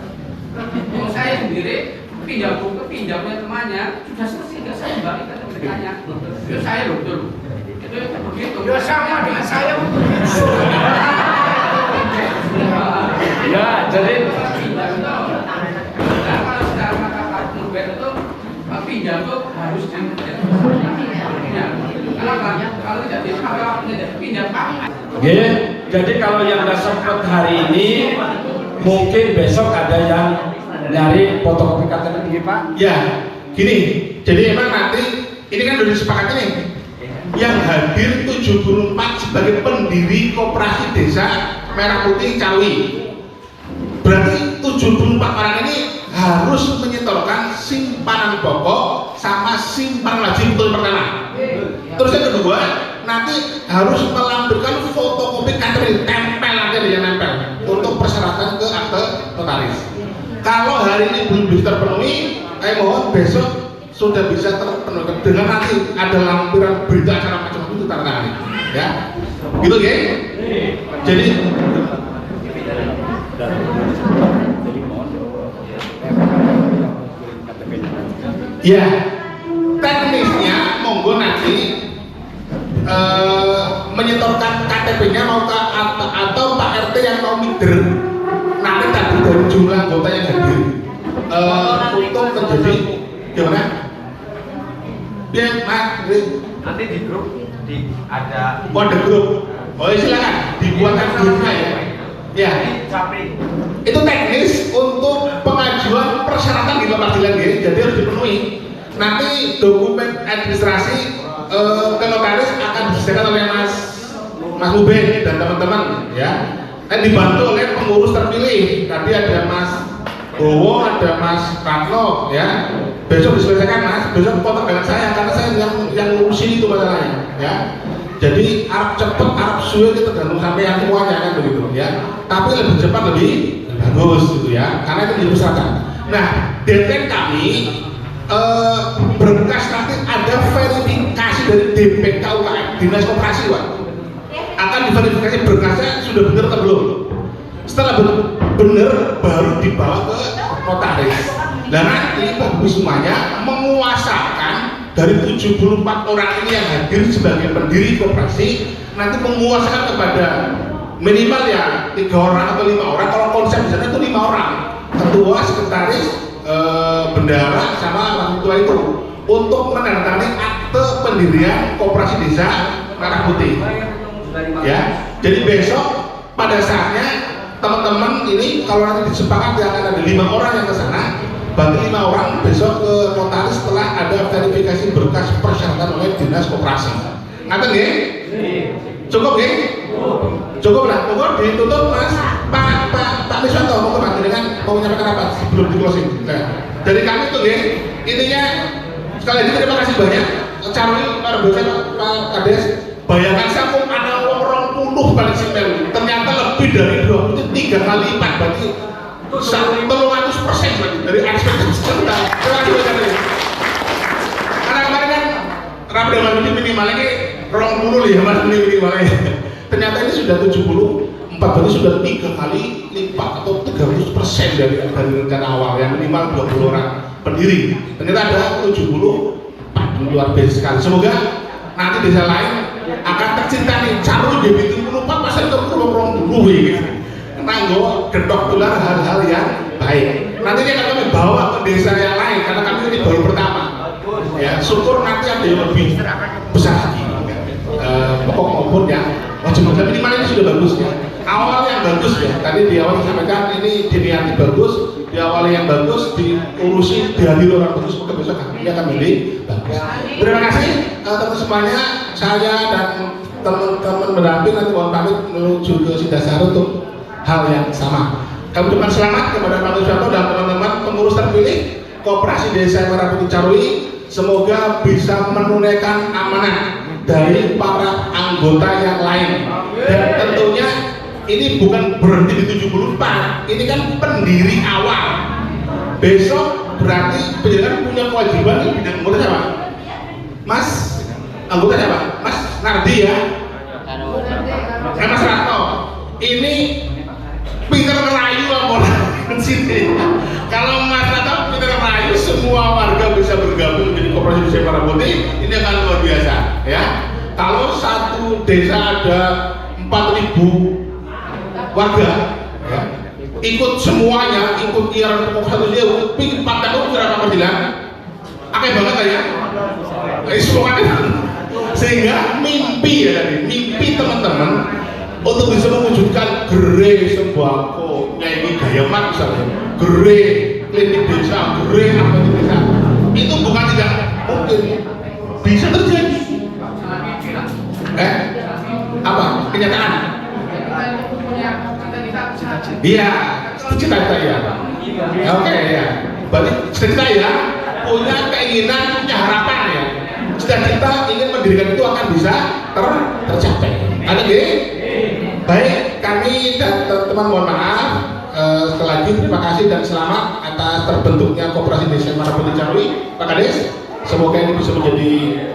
Kalau saya sendiri pinjam buku pinjamnya temannya sudah selesai nggak saya balikan mereka. Itu saya betul. Itu begitu. Ya sama dengan saya. Ya, jadi kalau secara kata Nubet itu pinjam itu harus kenapa? Kalau tidak pinjam jadi kalau yang nggak sempat hari ini, mungkin besok ada yang nyari fotokopi KTP ini, Pak. Ya, gini. Jadi emang nanti ini kan sudah disepakati nih. Yang hadir 74 sebagai pendiri koperasi desa Merah Putih Ciawi. Berarti 74 orang ini harus menyetorkan simpanan pokok sama simpanan wajib untuk pertama. Terus yang kedua, nanti harus melampirkan fotokopi KTP, tempel aja dia nempel untuk persyaratan ke akte notaris. Kalau hari ini belum bisa terpenuhi, mohon besok sudah bisa terpenuhi dengan nanti ada lampiran berita acara macam-macam itu tanda tangan, ya, gitu ya. Jadi ya, teknisnya monggo nanti menyetorkan KTP-nya mau ke atau Pak RT yang mau mider nanti tadi dari jumlah anggota yang hadir untuk menjadi gimana? Ya, Mas, nanti di grup ada grup. Oh, silakan dibuatkan grupnya ya. Ya, itu teknis untuk pengajuan persyaratan di pengadilan ya, jadi harus dipenuhi. Nanti dokumen administrasi ke notaris akan disediakan oleh Mas Ruben dan teman-teman ya. Dan dibantu oleh pengurus terpilih. Tadi ada Mas Bowo, ada Mas Katno ya. Besok diselesaikan Mas, besok kontak dengan saya karena saya yang ngurusin itu masalahnya ya. Jadi Arab cepet, Arab suwe kita tergantung sampai yang semuanya kan begitu ya. Tapi lebih cepat lebih bagus gitu ya, karena itu jadi masyarakat. Nah, deadline kami berkas nanti ada verifikasi dari DPK UKM Dinas Koperasi Pak. Akan diverifikasi berkasnya sudah benar atau belum. Setelah benar baru dibawa ke notaris. Dan nanti Bapak semuanya menguasakan dari 74 orang ini yang hadir sebagai pendiri koperasi, nanti menguasakan kepada minimal ya 3 orang atau 5 orang. Kalau konsep di sana itu 5 orang, ketua, sekretaris, bendahara sama wakil ketua itu untuk menandatangani akte pendirian koperasi desa Merah Putih. Ya, jadi besok pada saatnya teman-teman ini kalau nanti disepakati akan ada 5 orang yang ke sana. Bagi 5 orang besok ke notaris setelah ada verifikasi berkas persyaratan oleh Dinas Koperasi. Ngaten nggih? Cukup nggih? Cukup lah. Pokoknya ditutup Mas Pak Miswanto mau kemana dengan mau menyampaikan apa sebelum di closing. Nah, dari kami itu nggih. Intinya sekali lagi terima kasih banyak. Carwi luar biasa Pak Kades Bayangkan saya ada orang 20 balik simel, ternyata lebih dari 20 itu 3 kali lipat, berarti 300% lagi dari ekspektasi kita. Karena kemarin kan rapi dengan ini minimalnya ini 20 ya mas, minimalnya. Ternyata ini sudah 74, berarti sudah 3 kali lipat atau 300% dari rencana awal yang minimal 20 orang pendiri. Ternyata ada 70 luar biasa sekali. Semoga nanti desa lain akan tercinta nih Caru di 74% terkurung dulu gitu. Nanggo gedok tular hal-hal yang baik. Nantinya akan kami bawa ke desa yang lain karena kami ini baru pertama. Ya, syukur nanti ada yang lebih besar lagi. Pokok maupun ya, wajib minimal ini sudah bagus ya. Awal yang bagus ya. Tadi di awal disampaikan ini diniati bagus, di awal yang bagus, diurusi dihadiri orang bagus, maka besok ini akan menjadi bagus. Terima kasih teman semuanya. Saya dan teman-teman berdamping nanti mohon pamit menuju ke Sindasari untuk hal yang sama. Kami ucapkan selamat kepada Pak Wiswanto dan teman-teman pengurus terpilih Koperasi Desa Merah Putih Carui. Semoga bisa menunaikan amanah dari para anggota yang lain. Dan tentunya ini bukan berhenti di 74, ini kan pendiri awal. Besok berarti penjagaan punya kewajiban di bidang anggota siapa? Mas, anggota siapa? Mas Nardi ya? Mas Rato. Ini pinter ngerayu apa sini. Kalau Mas Rato pinter ngerayu, semua warga bisa bergabung menjadi Koperasi Desa Merah Putih, ini akan luar biasa ya. Kalau satu desa ada 4.000 warga ya, ikut semuanya, ikut iuran pokok satu dia, pingin pantai itu berapa perjalanan? Akeh banget ya. Sehingga mimpi ya tadi, mimpi teman-teman untuk bisa mewujudkan gerai sembako, nyanyi gaya mat misalnya, gerai klinik desa, gerai apa di desa, itu bukan tidak mungkin, bisa terjadi. Apa? Kenyataan? Iya, cita-cita ya. Oke ya. Berarti cita-cita ya, punya keinginan, punya harapan ya. Cita-cita ingin mendirikan itu akan bisa tercapai. Ada gini? Baik, kami dan teman-teman mohon maaf. Sekali lagi terima kasih dan selamat atas terbentuknya Koperasi Desa Merah Putih Carui, Pak Kades. Semoga ini bisa menjadi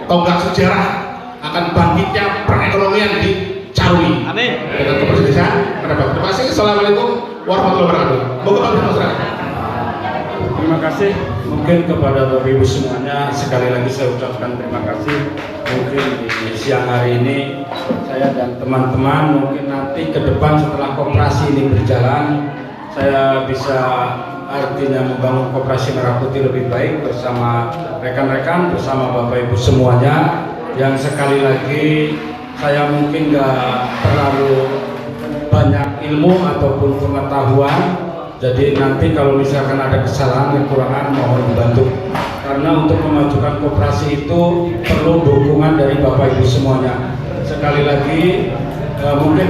tonggak sejarah akan bangkitnya perekonomian di Carui. Amin. Dengan Koperasi Desa Merah Putih. Terima kasih. Assalamualaikum warahmatullahi wabarakatuh. Moga bermanfaat. Terima kasih mungkin kepada Bapak Ibu semuanya, sekali lagi saya ucapkan terima kasih. Mungkin di siang hari ini saya dan teman-teman mungkin nanti ke depan setelah koperasi ini berjalan, saya bisa artinya membangun Koperasi Merah Putih lebih baik bersama rekan-rekan, bersama Bapak Ibu semuanya. Yang sekali lagi saya mungkin nggak terlalu banyak ilmu ataupun pengetahuan, jadi nanti kalau misalkan ada kesalahan, kekurangan mohon dibantu. Karena untuk memajukan koperasi itu perlu dukungan dari Bapak Ibu semuanya. Sekali lagi mungkin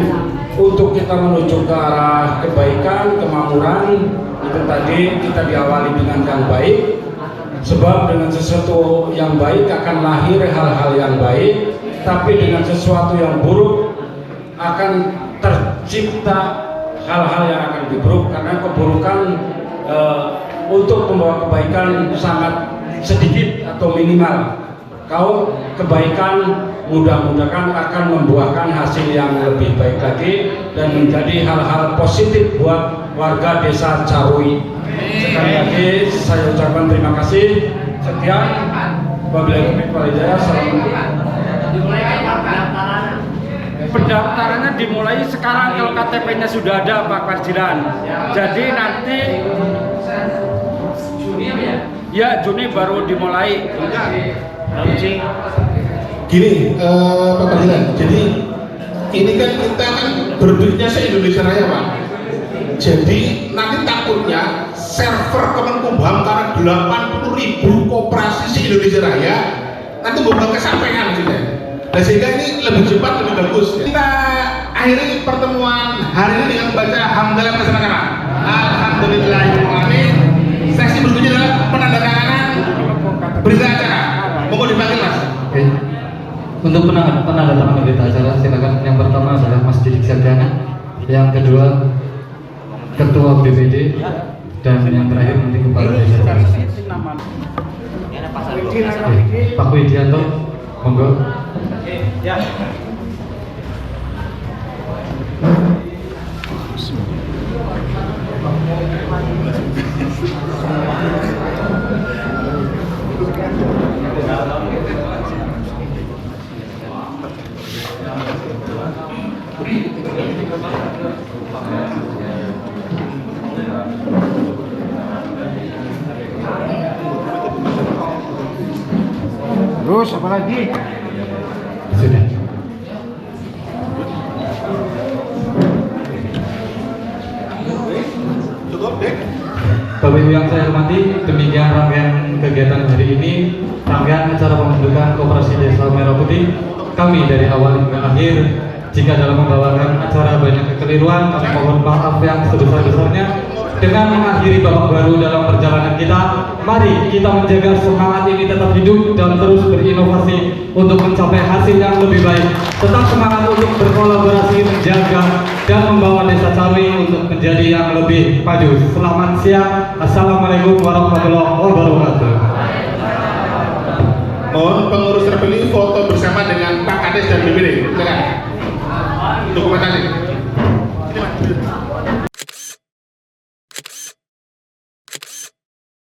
untuk kita menuju ke arah kebaikan, kemakmuran, itu tadi kita diawali dengan yang baik. Sebab dengan sesuatu yang baik akan lahir hal-hal yang baik, tapi dengan sesuatu yang buruk akan tercipta hal-hal yang akan lebih buruk, karena keburukan untuk membawa kebaikan sangat sedikit atau minimal. Kalau kebaikan mudah-mudahan akan membuahkan hasil yang lebih baik lagi dan menjadi hal-hal positif buat warga desa Carui. Sekali lagi saya ucapkan terima kasih. Sekian, wabillahi taufiq wal hidayah. Pendaftarannya dimulai sekarang kalau KTP-nya sudah ada Pak Parjiran. Jadi nanti ya Juni baru dimulai. Gini, Pak Parjiran. Jadi ini kan kita kan berbisnisnya se-Indonesia Raya, Pak. Jadi nanti takutnya server Kemenkumham karena 80.000 koperasi se-Indonesia Raya nanti bakal kesampaian gitu. Nah, sehingga ini lebih cepat, lebih bagus. Kita akhiri pertemuan hari ini dengan membaca hamdalah bersama-sama. Alhamdulillahirrahmanirrahim. Sesi berikutnya adalah penandatanganan berita acara. Monggo dipanggil Mas. Untuk penandatangan berita acara silakan. Yang pertama adalah Mas Didik Sarjana, yang kedua Ketua BPD, dan yang terakhir nanti Kepala Desa. Pak Widianto, monggo. Ya. Terus apa lagi? Sudah. Bapak Ibu yang saya hormati, demikian rangkaian kegiatan hari ini, rangkaian acara pembentukan Koperasi Desa Merah Putih. Kami dari awal hingga akhir, jika dalam membawakan acara banyak kekeliruan, kami mohon maaf yang sebesar-besarnya. Dengan mengakhiri babak baru dalam perjalanan kita, mari kita menjaga semangat ini tetap hidup dan terus berinovasi untuk mencapai hasil yang lebih baik. Tetap semangat untuk berkolaborasi, menjaga dan membawa Desa Carwi untuk menjadi yang lebih maju. Selamat siang. Assalamualaikum warahmatullahi wabarakatuh. Mohon pengurus terpilih foto bersama dengan Pak Kades dan BPD. Silakan. Dokumentasi.